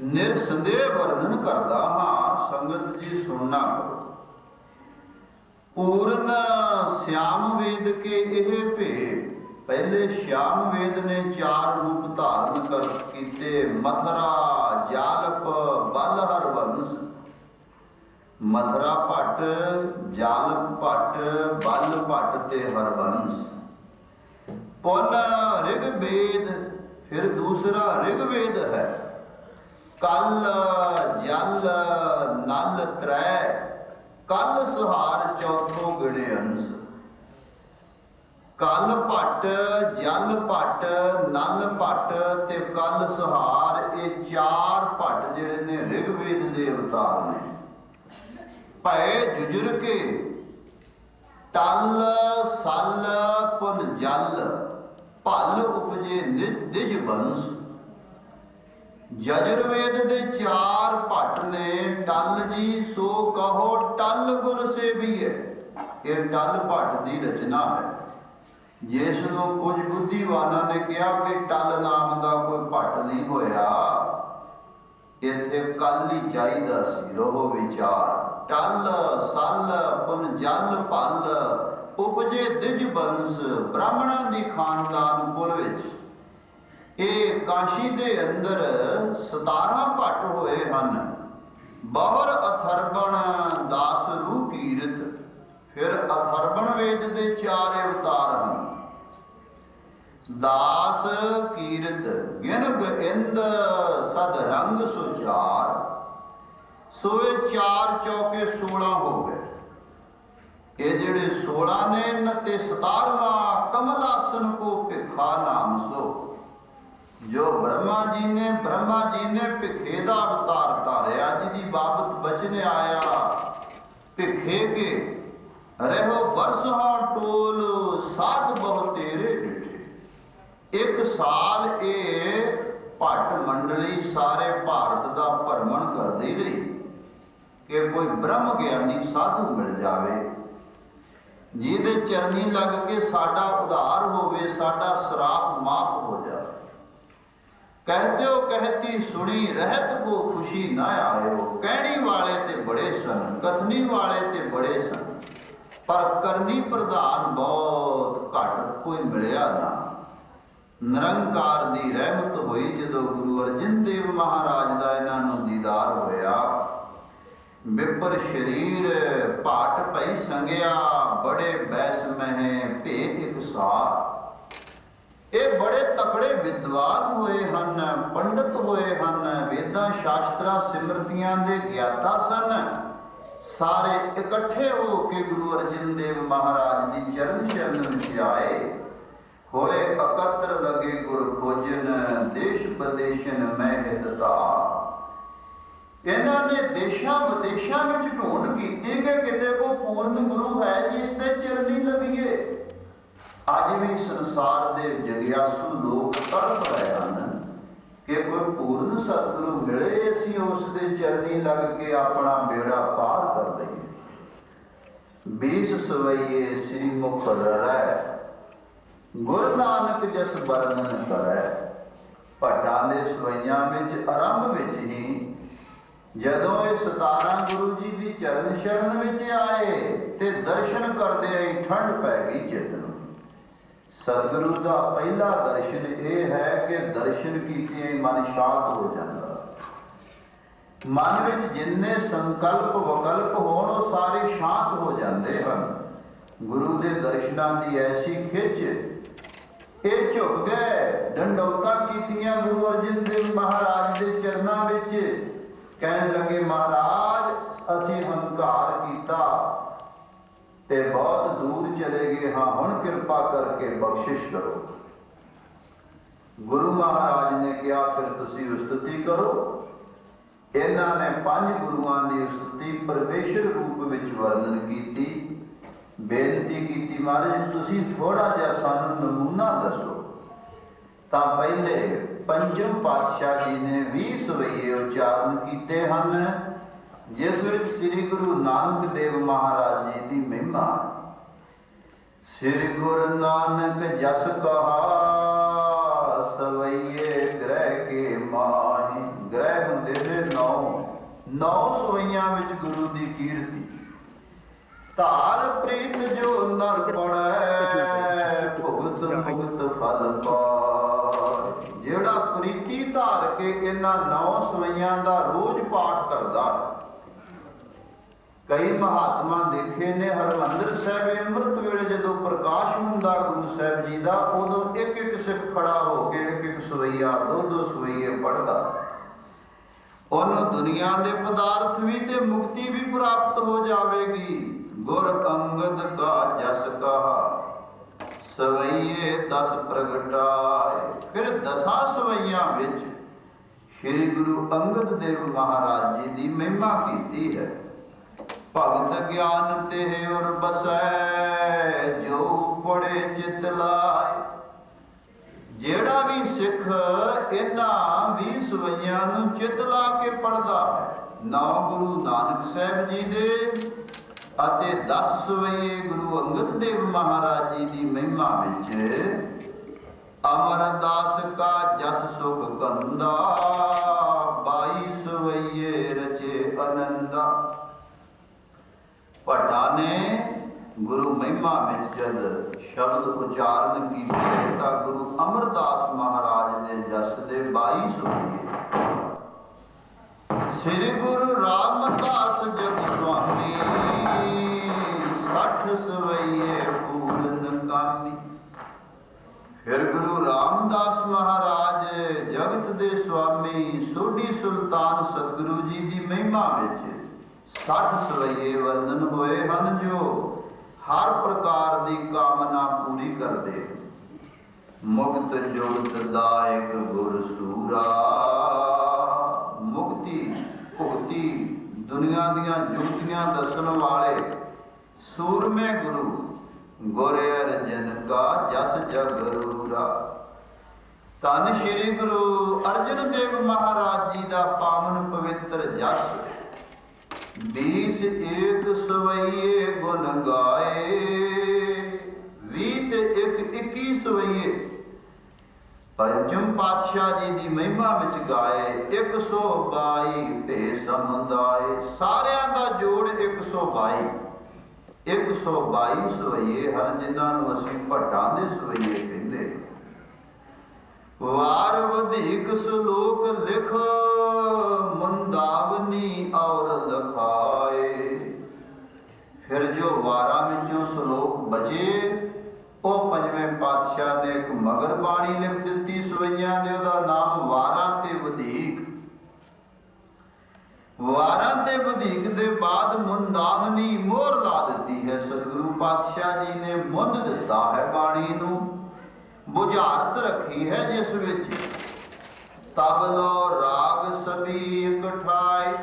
निरसंदेह वर्णन करता हाँ, संगत जी सुनना करो। पूर्ण श्याम वेद के यह भेद। पहले श्याम वेद ने 4 रूप धारण कर कीते। मथुरा जालप बल हरवंश। मथुरा भट्ट, जालप भट्ट, बल भट्ट ते हरवंश। पुन ऋग्वेद, फिर दूसरा ऋग्वेद है। कल जल नल त्रै, कल सुहार चौथों गिणे अंश। कल भट्ट, जल भट्ट, नल भट्ट ते कल सुहार, ये 4 भट्ट जिहड़े ने ऋग्वेद दे अवतार ने। भय जुजर के ਟਲ ਸਲ ਪੁਨ ਜਲ ਭਲ ਉਪਜੇ ਦਿਜ ਬੰਸ। ਯਜੁਰਵੇਦ ਦੇ 4 ਭੱਟ ਨੇ ਟਲ ਜੀ ਸੋ ਕਹੋ ਟਲ ਗੁਰ ਸੇਵੀਏ। ਇਹ ਟਲ ਭੱਟ ਦੀ ਰਚਨਾ ਹੈ, ਜਿਸ ਨੂੰ ਕੁਝ ਬੁੱਧੀਵਾਨਾਂ ਨੇ ਕਿਹਾ ਕਿ ਟਲ ਨਾਮ ਦਾ ਕੋਈ ਭੱਟ ਨਹੀਂ ਹੋਇਆ, ਇੱਥੇ ਕੱਲ ਹੀ ਚਾਹੀਦਾ ਸੀ। ਰੋਹ ਵਿਚਾਰ ਟਲ ਸਲ ਪੁਨ ਜਲ ਭਲ ਉਪਜੇ ਦਿਜ ਬੰਸ। ਬ੍ਰਾਹਮਣਾਂ ਦੀ ਖਾਨਦਾਨ ਕੁਲ ਵਿੱਚ ਇਹ ਕਾਸ਼ੀ ਦੇ ਅੰਦਰ 17 ਭੱਟ ਹੋਏ ਹਨ। ਬਹੁਰ ਅਥਰਬਣ ਦਾਸ ਰੂ ਕੀਰਤ। ਫਿਰ ਅਥਰਬਣ ਵੇਦ ਦੇ 4 ਅਵਤਾਰ ਹਨ। ਦਾਸ ਕੀਰਤ ਗਿਨ ਗੋਇੰਦ ਸਦ ਰੰਗ ਸੁਚਾਰ। ਸੋ ਇਹ 4 ਚੌਕੇ 16 ਹੋ ਗਏ। ਇਹ ਜਿਹੜੇ 16 ਨੇ ਤੇ 17ਵਾਂ ਕਮਲ ਆਸਨ ਕੋ ਭਿਖਾ ਨਾਮ ਸੋ। ਜੋ ਬ੍ਰਹਮਾ ਜੀ ਨੇ ਭਿਖੇ ਦਾ ਅਵਤਾਰ ਧਾਰਿਆ, ਜਿਹਦੀ ਬਾਬਤ ਬਚਨ ਆਇਆ ਭਿਖੇ ਕੇ ਰਹੋ ਬਰਸ ਹਾਂ ਟੋਲ ਸਾਧ ਬਹੁ ਤੇਰੇ ਡਿਠੇ। 1 ਸਾਲ ਇਹ ਭੱਟ ਮੰਡਲੀ ਸਾਰੇ ਭਾਰਤ ਦਾ ਭਰਮਣ ਕਰਦੀ ਰਹੀ ਕਿ ਕੋਈ ਬ੍ਰਹਮ ਗਿਆਨੀ ਸਾਧੂ ਮਿਲ ਜਾਵੇ ਜਿਹਦੇ ਚਰਨੀ ਲੱਗ ਕੇ ਸਾਡਾ ਉਧਾਰ ਹੋਵੇ, ਸਾਡਾ ਸਰਾਪ ਮਾਫ ਹੋ ਜਾਵੇ। कहते हो कहती सुनी रहत को खुशी ना आयो। कहनी वाले ते बड़े सन, कथनी वाले ते बड़े सन, पर करनी प्रधान बहुत घट कोई मिलिया ना। निरंकार दी रहमत हुई जदों गुरु अर्जन देव महाराज दा इन्हां नूं दीदार होया। विपर शरीर भाट पई संगिया, बड़े बैस मह भे एक साथ। ਇਹ ਬੜੇ ਤਕੜੇ ਵਿਦਵਾਨ ਹੋਏ ਹਨ, ਪੰਡਤ ਹੋਏ ਹਨ, ਵੇਦਾਂ ਸ਼ਾਸਤਰਾਂ ਸਿਮਰਤੀਆਂ ਦੇ ਗਿਆਤਾ ਸਨ। ਸਾਰੇ ਇਕੱਠੇ ਹੋ ਕੇ ਗੁਰੂ ਅਰਜਨ ਦੇਵ ਮਹਾਰਾਜ ਦੀ ਚਰਨ ਸ਼ਰਨ ਵਿੱਚ ਆਏ ਹੋਏ। ਇਕੱਤਰ ਲਗੇ ਗੁਰ ਭੋਜਨ ਦੇਸ਼ ਵਿਦੇਸ਼ਨ ਮੈਂ ਹਿਤਤਾ। ਇਹਨਾਂ ਨੇ ਦੇਸ਼ਾਂ ਵਿਦੇਸ਼ਾਂ ਵਿੱਚ ਢੂੰਡ ਕੀਤੀ ਕਿ ਕਿਤੇ ਕੋ ਪੂਰਨ ਗੁਰੂ ਹੈ ਜਿਸ ਦੇ ਚਰਨੀ ਲੱਗੀਏ। ਅੱਜ ਵੀ ਸੰਸਾਰ ਦੇ ਜਗਿਆਸੂ ਲੋਕ ਤੜਪ ਰਹੇ ਹਨ ਕਿ ਕੋਈ ਪੂਰਨ ਸਤਿਗੁਰੂ ਮਿਲੇ, ਅਸੀਂ ਉਸ ਦੇ ਚਰਨੀ ਲੱਗ ਕੇ ਆਪਣਾ ਬੇੜਾ ਪਾਰ ਕਰ ਲਈਏ। 20 ਸਵਈਏ ਸ੍ਰੀ ਮੁਖ ਰਰੈ, ਗੁਰੂ ਨਾਨਕ ਜਸ ਵਰਣਨ ਕਰੈ। ਭੱਟਾਂ ਦੇ ਸਵਈਆਂ ਵਿੱਚ ਆਰੰਭ ਵਿੱਚ ਹੀ ਜਦੋਂ ਇਹ 17 ਗੁਰੂ ਜੀ ਦੀ ਚਰਨ ਸ਼ਰਨ ਵਿੱਚ ਆਏ ਤੇ ਦਰਸ਼ਨ ਕਰਦੇ ਹੀ ਠੰਡ ਪੈ ਗਈ ਚਿੱਤ ਨੂੰ। ਸਤਿਗੁਰੂ ਦਾ ਪਹਿਲਾ ਦਰਸ਼ਨ ਇਹ ਹੈ ਕਿ ਦਰਸ਼ਨ ਕੀਤੇ ਮਨ ਸ਼ਾਂਤ ਹੋ ਜਾਂਦਾ। ਮਨ ਵਿੱਚ ਜਿੰਨੇ ਸੰਕਲਪ ਵਿਕਲਪ ਹੋਣ ਉਹ ਸਾਰੇ ਸ਼ਾਂਤ ਹੋ ਜਾਂਦੇ ਹਨ। ਗੁਰੂ ਦੇ ਦਰਸ਼ਨਾਂ ਦੀ ਐਸੀ ਖਿੱਚ, ਇਹ ਝੁਕ ਗਏ, ਡੰਡੌਤਾਂ ਕੀਤੀਆਂ ਗੁਰੂ ਅਰਜਨ ਦੇਵ ਮਹਾਰਾਜ ਦੇ ਚਰਨਾਂ ਵਿੱਚ। ਕਹਿਣ ਲੱਗੇ ਮਹਾਰਾਜ ਅਸੀਂ ਹੰਕਾਰ ਕੀਤਾ ਤੇ ਬਹੁਤ ਦੂਰ ਚਲੇ ਗਏ ਹਾਂ, ਹੁਣ ਕਿਰਪਾ ਕਰਕੇ ਬਖਸ਼ਿਸ਼ ਕਰੋ। ਗੁਰੂ ਮਹਾਰਾਜ ਨੇ ਕਿਹਾ ਫਿਰ ਤੁਸੀਂ ਉਸਤਤੀ ਕਰੋ। ਇਹਨਾਂ ਨੇ 5 ਗੁਰੂਆਂ ਦੀ ਉਸਤਤੀ ਪਰਮੇਸ਼ਰ ਰੂਪ ਵਿੱਚ ਵਰਣਨ ਕੀਤੀ। ਬੇਨਤੀ ਕੀਤੀ ਮਹਾਰਾਜ ਤੁਸੀਂ ਥੋੜਾ ਜਿਹਾ ਸਾਨੂੰ ਨਮੂਨਾ ਦੱਸੋ। ਤਾਂ ਪਹਿਲੇ ਪੰਜਮ ਪਾਤਸ਼ਾਹ ਜੀ ਨੇ 20 ਸਵਈਏ ਉਚਾਰਨ ਕੀਤੇ ਹਨ, ਜਿਸ ਵਿੱਚ ਸ੍ਰੀ ਗੁਰੂ ਨਾਨਕ ਦੇਵ ਮਹਾਰਾਜ ਜੀ ਦੀ ਮਹਿਮਾ। ਸ੍ਰੀ ਗੁਰੂ ਨਾਨਕ ਜਸ ਕਹਾ ਸਵਈਏ ਗ੍ਰਹਿ ਕੇ ਮਾਹੀ। ਗ੍ਰਹਿ ਹੁੰਦੇ ਨੇ 9 ਸਵਈਆਂ ਵਿੱਚ ਗੁਰੂ ਦੀ ਕੀਰਤੀ। ਧਾਰ ਪ੍ਰੀਤ ਜੋ ਨਰ ਪੜੈ, ਭੁਗਤ ਮੁਕਤ ਫਲ ਪਾਇ। ਜਿਹੜਾ ਪ੍ਰੀਤੀ ਧਾਰ ਕੇ ਇਹਨਾਂ 9 ਸਵਈਆਂ ਦਾ ਰੋਜ਼ ਪਾਠ ਕਰਦਾ ਹੈ। ਕਈ ਮਹਾਤਮਾ ਦੇਖੇ ਨੇ ਹਰਿਮੰਦਰ ਸਾਹਿਬ ਅੰਮ੍ਰਿਤ ਵੇਲੇ ਜਦੋਂ ਪ੍ਰਕਾਸ਼ ਹੁੰਦਾ ਗੁਰੂ ਸਾਹਿਬ ਜੀ ਦਾ, ਉਦੋਂ ਇੱਕ ਇੱਕ ਸਿੱਖ ਖੜਾ ਹੋ ਕੇ ਇੱਕ ਇੱਕ ਸਵਈਆ 2-2 ਸਵਈਏ ਪੜ੍ਹਦਾ। ਉਹਨੂੰ ਦੁਨੀਆ ਦੇ ਪਦਾਰਥ ਵੀ ਤੇ ਮੁਕਤੀ ਵੀ ਪ੍ਰਾਪਤ ਹੋ ਜਾਵੇਗੀ। ਗੁਰ ਅੰਗਦ ਕਾ ਜਸ ਕਹਾ ਸਵਈਏ 10 ਪ੍ਰਗਟਾਏ। ਫਿਰ 10 ਸਵਈਆਂ ਵਿੱਚ ਸ੍ਰੀ ਗੁਰੂ ਅੰਗਦ ਦੇਵ ਮਹਾਰਾਜ ਜੀ ਦੀ ਮਹਿਮਾ ਕੀਤੀ ਹੈ। ਭਗਤ ਗਿਆਨ ਤੇ ਉਰ ਬਸੈ ਜੋ ਪੜੇ ਚਿਤ ਲਾਇ। ਜਿਹੜਾ ਵੀ ਸਿੱਖ ਇਹਨਾਂ 20 ਸਵਈਆਂ ਨੂੰ ਚਿਤ ਲਾ ਕੇ ਪੜਦਾ ਹੈ, ਨੌ ਗੁਰੂ ਨਾਨਕ ਸਾਹਿਬ ਜੀ ਦੇ ਅਤੇ 10 ਸਵਈਏ ਗੁਰੂ ਅੰਗਦ ਦੇਵ ਮਹਾਰਾਜ ਜੀ ਦੀ ਮਹਿਮਾ ਵਿੱਚ ਅਮਰਦਾਸ ਕਾ ਜਸ ਸੁਖ ਕੰਦਾ 22 ਸਵਈਏ ਰਚੇ ਅਨੰਦਾ। ਭੱਟਾ ਨੇ ਗੁਰੂ ਮਹਿਮਾ ਵਿੱਚ ਜਦ ਸ਼ਬਦ ਉਚਾਰਨ ਕੀਤੇ ਤਾਂ ਗੁਰੂ ਅਮਰਦਾਸ ਮਹਾਰਾਜ ਦੇ ਜਸ ਦੇ 22 ਸਵਈਏ। ਸ੍ਰੀ ਗੁਰੂ ਰਾਮਦਾਸ ਜਗ ਸੁਆਮੀ 60 ਸਵਈਏ ਪੂਰਨ ਕਾਮੀ। ਫਿਰ ਗੁਰੂ ਰਾਮਦਾਸ ਮਹਾਰਾਜ ਜਗਤ ਦੇ ਸੁਆਮੀ ਸੋਢੀ ਸੁਲਤਾਨ ਸਤਿਗੁਰੂ ਜੀ ਦੀ ਮਹਿਮਾ ਵਿੱਚ 60 ਸਵਈਏ ਵਰਣਨ ਹੋਏ ਹਨ, ਜੋ ਹਰ ਪ੍ਰਕਾਰ ਦੀ ਕਾਮਨਾ ਪੂਰੀ ਕਰਦੇ। ਮੁਕਤ ਜੁਗਤ ਦਾਇਕ ਗੁਰ ਸੂਰਾ। ਮੁਕਤੀ ਭੁਗਤੀ ਦੁਨੀਆ ਦੀਆਂ ਜੁਗਤੀਆਂ ਦੱਸਣ ਵਾਲੇ ਸੂਰਮੇ ਗੁਰੂ ਗੁਰ ਅਰਜਨ ਕਾ ਜਸ ਜਗਰੂਰਾ। ਧੰਨ ਸ਼੍ਰੀ ਗੁਰੂ ਅਰਜਨ ਦੇਵ ਮਹਾਰਾਜ ਜੀ ਦਾ ਪਾਵਨ ਪਵਿੱਤਰ ਜਸ 20 ਏਕ ਸਵਈਏ ਗੁਣ ਗਾਏ। 20 ਤੇ 21 ਸਵਈਏ ਪੰਚਮ ਪਾਤਸ਼ਾਹ ਜੀ ਦੀ ਮਹਿਮਾ ਵਿੱਚ ਗਾਏ। 122 ਭੇ ਸਮੁਦਾਏ। ਸਾਰਿਆਂ ਦਾ ਜੋੜ 122। 122 ਸਵਈਏ ਹਨ, ਜਿਨ੍ਹਾਂ ਨੂੰ ਅਸੀਂ ਭੱਟਾਂ ਦੇ ਸਵਈਏ ਕਹਿੰਦੇ। ਵਾਰ ਵਧੇਕ ਸ਼ਲੋਕ ਲਿਖ ਮੰਦਾਵਨੀ ਔਰ ਲਖਾਏ। ਫਿਰ ਜੋ ਵਾਰਾਂ ਵਿੱਚੋਂ ਸ਼ਲੋਕ ਬਚੇ ਉਹ ਪੰਜਵੇਂ ਪਾਤਸ਼ਾਹ ਨੇ ਇੱਕ ਮਗਰ ਬਾਣੀ ਲਿਖ ਦਿੱਤੀ ਸਵਈਆਂ ਦੇ, ਉਹਦਾ ਨਾਮ ਵਾਰਾਂ ਤੇ ਵਧੇਕ। ਵਾਰਾਂ ਤੇ ਵਧੇਕ ਦੇ ਬਾਅਦ ਮੁੰਦਾਵਨੀ ਮੋਹਰ ਲਾ ਦਿੱਤੀ ਹੈ। ਸਤਿਗੁਰੂ ਪਾਤਸ਼ਾਹ ਜੀ ਨੇ ਮੁੱਦ ਦਿੱਤਾ ਹੈ ਬਾਣੀ ਨੂੰ, ਬੁਝਾਰਤ ਰੱਖੀ ਹੈ ਜਿਸ ਵਿੱਚ ਤਬਲੋ ਰਾਗ ਸਭੀ ਇਕਠਾਏ।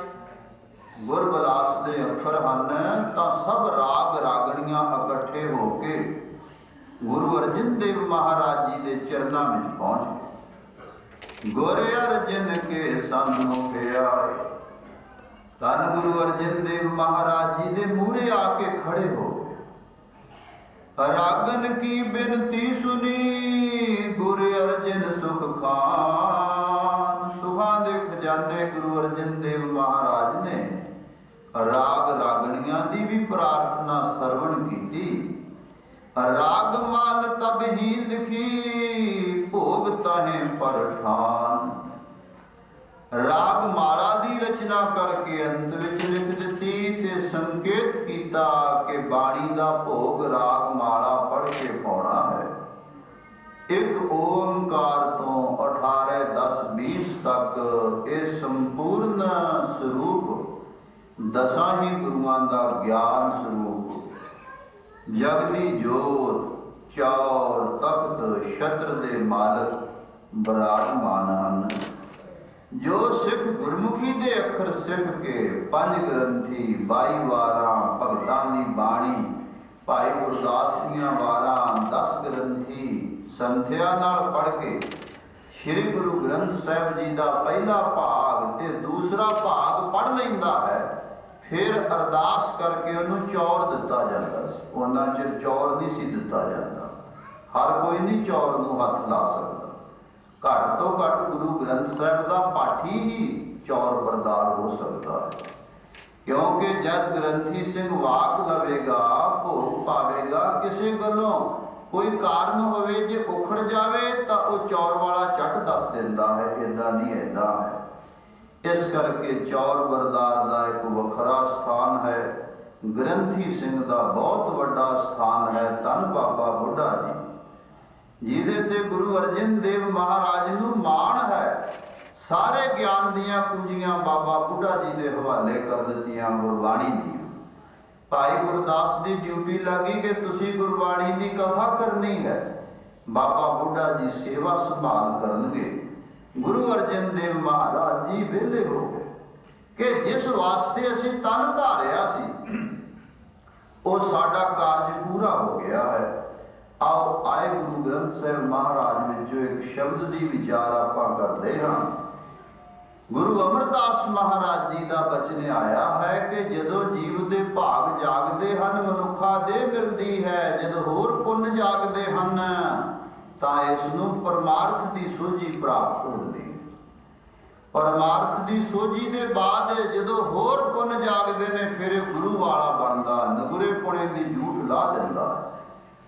ਗੁਰਬਲਾਸ ਦੇ ਅੱਖਰ ਹਨ ਤਾਂ ਸਭ ਰਾਗ ਰਾਗਣੀਆਂ ਇਕੱਠੇ ਹੋ ਕੇ ਗੁਰੂ ਅਰਜਨ ਦੇਵ ਮਹਾਰਾਜ ਜੀ ਦੇ ਚਰਨਾਂ ਵਿੱਚ ਪਹੁੰਚ ਗਏ। ਗੁਰ ਅਰਜਨ ਕੇ ਸਾਨੂੰ ਪਿਆਏ। ਧੰਨ ਗੁਰੂ ਅਰਜਨ ਦੇਵ ਮਹਾਰਾਜ ਜੀ ਦੇ ਮੂਹਰੇ ਆ ਕੇ ਖੜੇ ਹੋ ਗਏ। ਰਾਗਨ ਕੀ ਬੇਨਤੀ ਸੁਨੀ ਗੁਰ ਅਰਜਨ ਸੁਖ ਖਾਨ। ਸੁਖਾਂ ਦੇ ਖਜ਼ਾਨੇ ਗੁਰੂ ਅਰਜਨ ਦੇਵ ਮਹਾਰਾਜ ਨੇ ਰਾਗ ਰਾਗਣੀਆਂ ਦੀ ਵੀ ਪ੍ਰਾਰਥਨਾ ਸਰਵਣ ਕੀਤੀ। ਰਾਗ ਮਾਲ ਤਬ ਹੀ ਲਿਖੀ ਭੋਗ ਤਾਹੇ ਪਰਠਾਨ। ਰਾਗ ਮਾਲਾ ਦੀ ਰਚਨਾ ਕਰਕੇ ਅੰਤ ਵਿੱਚ ਲਿਖ ਦਿੱਤੀ ਤੇ ਸੰਕੇਤ ਕੀਤਾ ਕਿ ਬਾਣੀ ਦਾ ਭੋਗ ਰਾਗ ਮਾਲਾ ਪੜ੍ਹ ਕੇ ਪਾਉਣਾ ਹੈ। ਇੱਕ ਓੰਕਾਰ ਤੋਂ 18 10 20 ਤੱਕ ਇਹ ਸੰਪੂਰਨ ਸਰੂਪ ਦਸਾਂ ਹੀ ਗੁਰੂਆਂ ਦਾ ਗਿਆਨ ਸਰੂਪ ਜਗਦੀ ਜੋਤ ਚੌਰ ਤਖਤ ਛਤਰ ਦੇ ਮਾਲਕ ਬਿਰਾਜਮਾਨ ਹਨ। ਜੋ ਸਿੱਖ ਗੁਰਮੁਖੀ ਦੇ ਅੱਖਰ ਸਿੱਖ ਕੇ 5 ਗ੍ਰੰਥੀ 22 ਵਾਰਾਂ ਭਗਤਾਂ ਦੀ ਬਾਣੀ ਭਾਈ ਗੁਰਦਾਸ ਦੀਆਂ ਵਾਰਾਂ 10 ਗ੍ਰੰਥੀ ਸੰਥਿਆ ਨਾਲ ਪੜ੍ਹ ਕੇ ਸ੍ਰੀ ਗੁਰੂ ਗ੍ਰੰਥ ਸਾਹਿਬ ਜੀ ਦਾ ਪਹਿਲਾ ਭਾਗ ਤੇ ਦੂਸਰਾ ਭਾਗ ਪੜ੍ਹ ਲੈਂਦਾ ਹੈ, ਫਿਰ ਅਰਦਾਸ ਕਰਕੇ ਉਹਨੂੰ ਚੌਰ ਦਿੱਤਾ ਜਾਂਦਾ ਸੀ। ਉਹਨਾਂ ਚਿਰ ਚੌਰ ਨਹੀਂ ਸੀ ਦਿੱਤਾ ਜਾਂਦਾ। ਹਰ ਕੋਈ ਨਹੀਂ ਚੌਰ ਨੂੰ ਹੱਥ ਲਾ ਸਕਦਾ। ਘੱਟ ਤੋਂ ਘੱਟ ਗੁਰੂ ਗ੍ਰੰਥ ਸਾਹਿਬ ਦਾ ਪਾਠੀ ਹੀ ਚੌਰ ਬਰਦਾਰ ਹੋ ਸਕਦਾ ਹੈ, ਕਿਉਂਕਿ ਜਦ ਗ੍ਰੰਥੀ ਸਿੰਘ ਵਾਕ ਲਵੇਗਾ ਭੋਗ ਪਾਵੇਗਾ, ਕਿਸੇ ਗੱਲੋਂ ਕੋਈ ਕਾਰਨ ਹੋਵੇ ਜੇ ਉਖੜ ਜਾਵੇ ਤਾਂ ਉਹ ਚੌਰ ਵਾਲਾ ਝੱਟ ਦੱਸ ਦਿੰਦਾ ਹੈ, ਏਦਾਂ ਨਹੀਂ ਏਦਾਂ ਹੈ। ਇਸ ਕਰਕੇ ਚੌਰ ਬਰਦਾਰ ਦਾ ਇੱਕ ਵੱਖਰਾ ਸਥਾਨ ਹੈ। ਗ੍ਰੰਥੀ ਸਿੰਘ ਦਾ ਬਹੁਤ ਵੱਡਾ ਸਥਾਨ ਹੈ। ਧੰਨ ਬਾਬਾ ਬੁੱਢਾ ਜੀ ਜਿਹਦੇ ਤੇ ਗੁਰੂ ਅਰਜਨ ਦੇਵ ਮਹਾਰਾਜ ਨੂੰ ਮਾਣ ਹੈ। ਸਾਰੇ ਗਿਆਨ ਦੀਆਂ ਕੁੰਜੀਆਂ ਬਾਬਾ ਬੁੱਢਾ ਜੀ ਦੇ ਹਵਾਲੇ ਕਰ ਦਿੱਤੀਆਂ ਗੁਰਬਾਣੀ ਦੀਆਂ। ਭਾਈ ਗੁਰਦਾਸ ਦੀ ਡਿਊਟੀ ਲੱਗੀ ਕਿ ਤੁਸੀਂ ਗੁਰਬਾਣੀ ਦੀ ਕਥਾ ਕਰਨੀ ਹੈ। ਬਾਬਾ ਬੁੱਢਾ ਜੀ ਸੇਵਾ ਸੰਭਾਲ ਕਰਨਗੇ। ਗੁਰੂ ਅਰਜਨ ਦੇਵ ਮਹਾਰਾਜ ਜੀ ਵਿਹਲੇ ਹੋ ਗਏ। ਕਿ ਜਿਸ ਵਾਸਤੇ ਅਸੀਂ ਤਨ ਧਾਰਿਆ ਸੀ ਉਹ ਸਾਡਾ ਕਾਰਜ ਪੂਰਾ ਹੋ ਗਿਆ ਹੈ। ਆਓ ਆਏ ਗੁਰੂ ਗ੍ਰੰਥ ਸਾਹਿਬ ਮਹਾਰਾਜ ਵਿੱਚੋਂ ਇੱਕ ਸ਼ਬਦ ਦੀ ਵਿਚਾਰ ਆਪਾਂ ਕਰਦੇ ਹਾਂ। ਗੁਰੂ ਅਮਰਦਾਸ ਮਹਾਰਾਜ ਜੀ ਦਾ ਬਚਨ ਆਇਆ ਹੈ ਕਿ ਜਦੋਂ ਜੀਵ ਦੇ ਭਾਗ ਜਾਗਦੇ ਹਨ, ਮਨੁੱਖਾ ਦੇ ਮਿਲਦੀ ਹੈ। ਜਦ ਹੋਰ ਪੁੰਨ ਜਾਗਦੇ ਹਨ ਤਾਂ ਇਸ ਨੂੰ ਪਰਮਾਰਥ ਦੀ ਸੋਝੀ ਪ੍ਰਾਪਤ ਹੁੰਦੀ ਹੈ। ਪਰਮਾਰਥ ਦੀ ਸੋਝੀ ਦੇ ਬਾਅਦ ਜਦੋਂ ਹੋਰ ਪੁੰਨ ਜਾਗਦੇ ਨੇ ਫਿਰ ਇਹ ਗੁਰੂ ਵਾਲਾ ਬਣਦਾ। ਨਗੁਰੇ ਪੁਣੇ ਦੀ ਝੂਠ ਲਾ ਦਿੰਦਾ।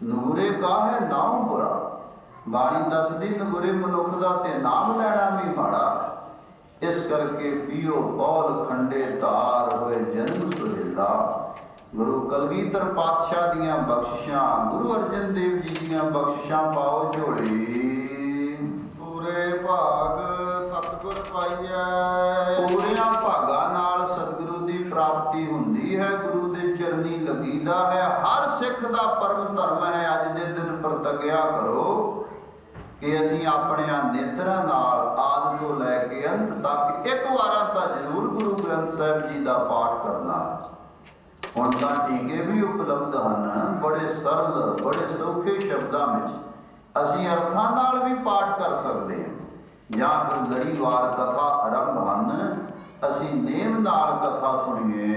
ਨਗੁਰੇ ਕਾਹੇ ਨਾਮ ਬੁਰਾ, ਬਾਣੀ ਦੱਸਦੀ ਨਗੁਰੇ ਮਨੁੱਖ ਦਾ ਤੇ ਨਾਮ ਲੈਣਾ ਵੀ ਮਾੜਾ। ਇਸ ਕਰਕੇ ਪੀਓ ਬੌਲ ਖੰਡੇ ਧਾਰ ਹੋਏ ਜਨਮ ਸੁਹੇਲਾ। ਗੁਰੂ ਕਲਗੀਧਰ ਪਾਤਸ਼ਾਹ ਦੀਆਂ ਬਖਸ਼ਿਸ਼ਾਂ, ਗੁਰੂ ਅਰਜਨ ਦੇਵ ਜੀ ਦੀਆਂ ਬਖਸ਼ਿਸ਼ਾਂ ਪਾਓ ਝੋਲੀ। ਪੂਰੇ ਭਾਗ ਸਤਿਗੁਰ ਪਾਈਐ। ਪੂਰਿਆਂ ਭਾਗਾਂ ਨਾਲ ਸਤਿਗੁਰੂ ਦੀ ਪ੍ਰਾਪਤੀ ਹੁੰਦੀ ਹੈ। ਗੁਰੂ ਦੇ ਚਰਨੀ ਲੱਗੀਦਾ ਹੈ। ਹਰ ਸਿੱਖ ਦਾ ਪਰਮ ਧਰਮ ਹੈ ਅੱਜ ਦੇ ਦਿਨ ਪ੍ਰਤੱਗਿਆ ਕਰੋ ਕਿ ਅਸੀਂ ਆਪਣਿਆਂ ਨੇਤਰਾਂ ਨਾਲ ਆਦਿ ਤੋਂ ਲੈ ਕੇ ਅੰਤ ਤੱਕ ਇੱਕ ਵਾਰਾਂ ਤਾਂ ਜ਼ਰੂਰ ਗੁਰੂ ਗ੍ਰੰਥ ਸਾਹਿਬ ਜੀ ਦਾ ਪਾਠ ਕਰਨਾ। ਹੁਣ ਤਾਂ ਟੀਕੇ ਵੀ ਉਪਲਬਧ ਹਨ, ਬੜੇ ਸਰਲ ਬੜੇ ਸੌਖੇ ਸ਼ਬਦਾਂ ਵਿੱਚ ਅਸੀਂ ਅਰਥਾਂ ਨਾਲ ਵੀ ਪਾਠ ਕਰ ਸਕਦੇ ਹਾਂ। ਜਾਂ ਫਿਰ ਲੜੀਵਾਰ ਕਥਾ ਆਰੰਭ ਹਨ, ਅਸੀਂ ਨੇਮ ਨਾਲ ਕਥਾ ਸੁਣੀਏ।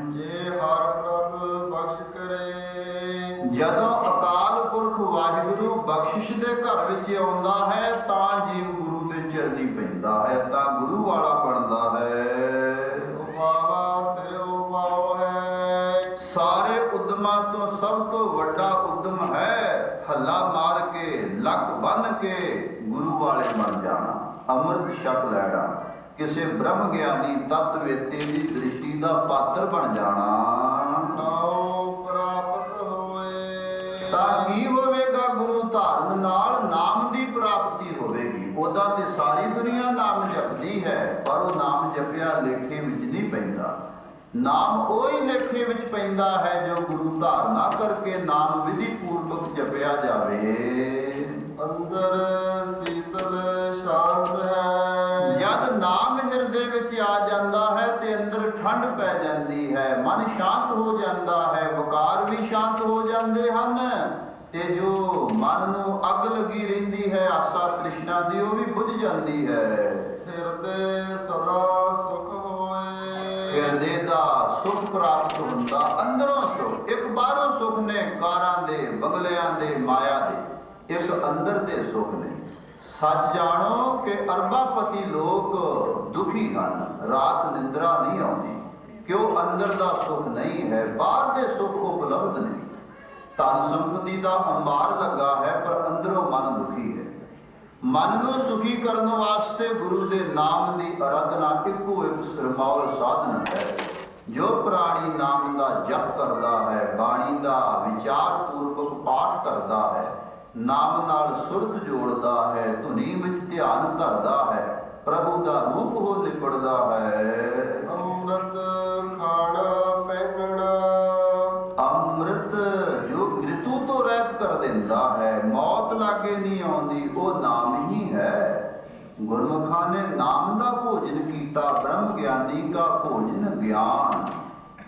ਜੇ ਹਰ ਪ੍ਰਭ ਬਖਸ਼ ਕਰੇ। ਜਦੋਂ ਅਕਾਲ ਪੁਰਖ ਵਾਹਿਗੁਰੂ ਬਖਸ਼ਿਸ਼ ਦੇ ਘਰ ਵਿੱਚ ਆਉਂਦਾ ਹੈ ਤਾਂ ਜੀਵ ਗੁਰੂ ਦੇ ਚਰਨੀ ਪੈਂਦਾ ਹੈ, ਤਾਂ ਗੁਰੂ ਵਾਲਾ ਬਣਦਾ ਹੈ। ਉਪਾਵਾ ਸਿਰ ਉਪਾਵ ਹੈ। ਸਾਰੇ ਉਦਮਾਂ ਤੋਂ ਸਭ ਤੋਂ ਵੱਡਾ ਉਦਮ ਹੈ ਹੱਲਾ ਮਾਰ ਕੇ ਲੱਕ ਬੰਨ ਕੇ ਗੁਰੂ ਵਾਲੇ ਬਣ ਜਾਣਾ, ਅੰਮ੍ਰਿਤ ਛਕ ਲੈਣਾ, ਕਿਸੇ ਬ੍ਰਹਮ ਗਿਆਨੀ ਤਤਵੇਤੇ ਦੀ ਦ੍ਰਿਸ਼ਟੀ ਦਾ ਪਾਤਰ ਬਣ ਜਾਣਾ। ਨਾਮ ਪ੍ਰਾਪਤ ਹੋਏ। ਤਾਂ ਕੀ ਹੋਵੇਗਾ? ਗੁਰੂ ਧਾਰਨ ਨਾਲ ਨਾਮ ਦੀ ਪ੍ਰਾਪਤੀ ਹੋਵੇਗੀ। ਉਹਦਾ ਤੇ ਸਾਰੀ ਦੁਨੀਆ ਨਾਮ ਜਪਦੀ ਹੈ ਪਰ ਉਹ ਨਾਮ ਜਪਿਆ ਲੇਖੇ ਵਿੱਚ ਨਹੀਂ ਪੈਂਦਾ। ਨਾਮ ਉਹੀ ਲੇਖੇ ਵਿੱਚ ਪੈਂਦਾ ਹੈ ਜੋ ਗੁਰੂ ਧਾਰਨਾ ਕਰਕੇ ਨਾਮ ਵਿਧੀ ਪੂਰਵਕ ਜਪਿਆ ਜਾਵੇ। ਅੰਦਰ ਸੀਤਲ ਸ਼ਾਂਤ ਹੈ। ਜਦ ਨਾਮ ਹਿਰਦੇ ਵਿੱਚ ਆ ਜਾਂਦਾ ਹੈ ਤੇ ਅੰਦਰ ਠੰਡ ਪੈ ਜਾਂਦੀ ਹੈ, ਮਨ ਸ਼ਾਂਤ ਹੋ ਜਾਂਦਾ ਹੈ, ਵਿਕਾਰ ਵੀ ਸ਼ਾਂਤ ਹੋ ਜਾਂਦੇ ਹਨ ਤੇ ਜੋ ਮਨ ਨੂੰ ਅੱਗ ਲੱਗੀ ਰਹਿੰਦੀ ਹੈ ਆਸਾ ਤ੍ਰਿਸ਼ਨਾ ਦੀ ਉਹ ਵੀ ਬੁਝ ਜਾਂਦੀ ਹੈ। ਹਿਰਦੇ ਸਦਾ ਸੁਖ ਹੋਏ। ਹਿਰਦੇ ਦਾ ਸੁਖ ਪ੍ਰਾਪਤ ਹੁੰਦਾ, ਅੰਦਰੋਂ ਸੁਖ। ਇੱਕ ਬਾਹਰੋਂ ਸੁਖ ਨੇ ਕਾਰਾਂ ਦੇ, ਬੰਗਲਿਆਂ ਦੇ, ਮਾਇਆ ਦੇ, ਇੱਕ ਅੰਦਰ ਦੇ ਸੁਖ ਨੇ। ਸੱਚ ਜਾਣੋ ਕਿ ਅਰਬਾਪਤੀ ਲੋਕ ਦੁਖੀ ਹਨ, ਰਾਤ ਨਿੰਦਰਾ ਨਹੀਂ ਆਉਂਦੀ, ਕਿਉਂ ਅੰਦਰ ਦਾ ਸੁਖ ਨਹੀਂ ਹੈ, ਬਾਹਰ ਦੇ ਸੁਖ ਉਪਲਬਧ ਨਹੀਂ। ਧਨ ਸੰਪਤੀ ਦਾ ਅੰਬਾਰ ਲੱਗਾ ਹੈ ਪਰ ਅੰਦਰੋਂ ਮਨ ਦੁਖੀ ਹੈ। ਮਨ ਨੂੰ ਸੁਖੀ ਕਰਨ ਵਾਸਤੇ ਗੁਰੂ ਦੇ ਨਾਮ ਦੀ ਅਰਾਧਨਾ ਇੱਕੋ ਇੱਕ ਸਿਰਮੌਲ ਸਾਧਨ ਹੈ। ਜੋ ਪ੍ਰਾਣੀ ਨਾਮ ਦਾ ਜਪ ਕਰਦਾ ਹੈ, ਬਾਣੀ ਦਾ ਵਿਚਾਰ ਪੂਰਵਕ ਪਾਠ ਕਰਦਾ ਹੈ, ਨਾਮ ਨਾਲ ਸੁਰਤ ਜੋੜਦਾ ਹੈ, ਧੁਨੀ ਵਿੱਚ ਧਿਆਨ ਧਰਦਾ ਹੈ, ਪ੍ਰਭੂ ਦਾ ਰੂਪ ਹੋ ਨਿਕੜਦਾ ਹੈ। ਅੰਮ੍ਰਿਤ ਖਾਣਾ ਪਹਿਨਣਾ। ਅੰਮ੍ਰਿਤ ਜੋ ਮ੍ਰਿਤੂ ਤੋਂ ਰਹਿਤ ਕਰ ਦਿੰਦਾ ਹੈ, ਮੌਤ ਲਾਗੇ ਨਹੀਂ ਆਉਂਦੀ, ਉਹ ਨਾਮ ਹੀ ਹੈ। ਗੁਰਮੁਖਾਂ ਨੇ ਨਾਮ ਦਾ ਭੋਜਨ ਕੀਤਾ। ਬ੍ਰਹਮ ਗਿਆਨੀ ਦਾ ਭੋਜਨ ਗਿਆਨ।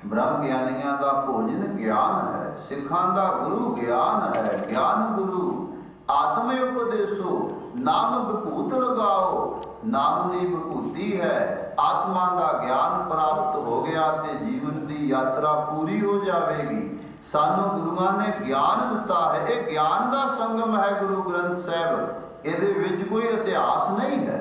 ਬ੍ਰਹਮ ਗਿਆਨੀਆਂ ਦਾ ਭੋਜਨ ਗਿਆਨ ਹੈ। ਸਿੱਖਾਂ ਦਾ ਗੁਰੂ ਗਿਆਨ ਹੈ। ਗਿਆਨ ਗੁਰੂ ਆਤਮੇ ਉਪਦੇਸੋ ਨਾਮ ਵਿਭੂਤ ਲਗਾਓ। ਨਾਮ ਦੀ ਵਿਭੂਤੀ ਹੈ। ਆਤਮਾ ਦਾ ਗਿਆਨ ਪ੍ਰਾਪਤ ਹੋ ਗਿਆ ਤੇ ਜੀਵਨ ਦੀ ਯਾਤਰਾ ਪੂਰੀ ਹੋ ਜਾਵੇਗੀ। ਸਾਨੂੰ ਗੁਰੂਆਂ ਨੇ ਗਿਆਨ ਦਿੱਤਾ ਹੈ। ਇਹ ਗਿਆਨ ਦਾ ਸੰਗਮ ਹੈ ਗੁਰੂ ਗ੍ਰੰਥ ਸਾਹਿਬ। ਇਹਦੇ ਵਿੱਚ ਕੋਈ ਇਤਿਹਾਸ ਨਹੀਂ ਹੈ,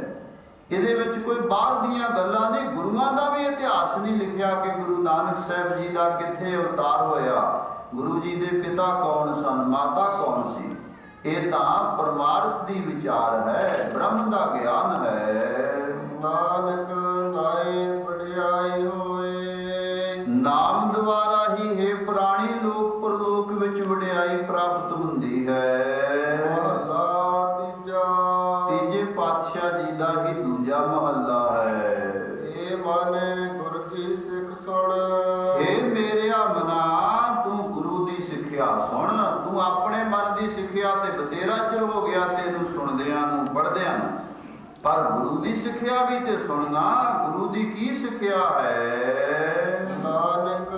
ਇਹਦੇ ਵਿੱਚ ਕੋਈ ਬਾਹਰ ਦੀਆਂ ਗੱਲਾਂ ਨਹੀਂ। ਗੁਰੂਆਂ ਦਾ ਵੀ ਇਤਿਹਾਸ ਨਹੀਂ ਲਿਖਿਆ ਕਿ ਗੁਰੂ ਨਾਨਕ ਸਾਹਿਬ ਜੀ ਦਾ ਕਿੱਥੇ ਅਵਤਾਰ ਹੋਇਆ, ਗੁਰੂ ਜੀ ਦੇ ਪਿਤਾ ਕੌਣ ਸਨ, ਮਾਤਾ ਕੌਣ ਸੀ। ਇਹ ਤਾਂ ਪਰਮਾਰਥ ਦੀ ਵਿਚਾਰ ਹੈ, ਬ੍ਰਹਮ ਦਾ ਗਿਆਨ ਹੈ। ਨਾਨਕ ਨਾਏ ਵਡਿਆਈ ਹੋਏ। ਨਾਮ ਦੁਆਰਾ ਹੀ ਹੈ ਪ੍ਰਾਣੀ ਲੋਕ ਪਰਲੋਕ ਵਿੱਚ ਵਡਿਆਈ ਪ੍ਰਾਪਤ ਹੁੰਦੀ ਹੈ। ਮਹਲਾ ਤੀਜਾ। ਤੀਜੇ ਪਾਤਸ਼ਾਹ ਜੀ ਦਾ ਹੀ ਦੂਜਾ ਮਹੱਲਾ ਹੈ। ਏ ਮਨ ਗੁਰ ਕੀ ਸਿੱਖ ਸੁਣ। ਏ ਮੇਰਿਆ ਮਨਾ, ਤੂੰ ਗੁਰੂ ਦੀ ਸਿੱਖਿਆ ਸੁਣ। ਤੂੰ ਆਪਣੇ ਮਨ ਦੀ ਸਿੱਖਿਆ ਤੇ ਬਤੇਰਾ ਚਿਰ ਹੋ ਗਿਆ ਤੈਨੂੰ ਸੁਣਦਿਆਂ ਨੂੰ, ਪੜ੍ਹਦਿਆਂ ਨੂੰ। ਪਰ ਗੁਰੂ ਦੀ ਸਿੱਖਿਆ ਵੀ ਤੇ ਸੁਣਨਾ। ਗੁਰੂ ਦੀ ਕੀ ਸਿੱਖਿਆ ਹੈ? ਨਾਨਕ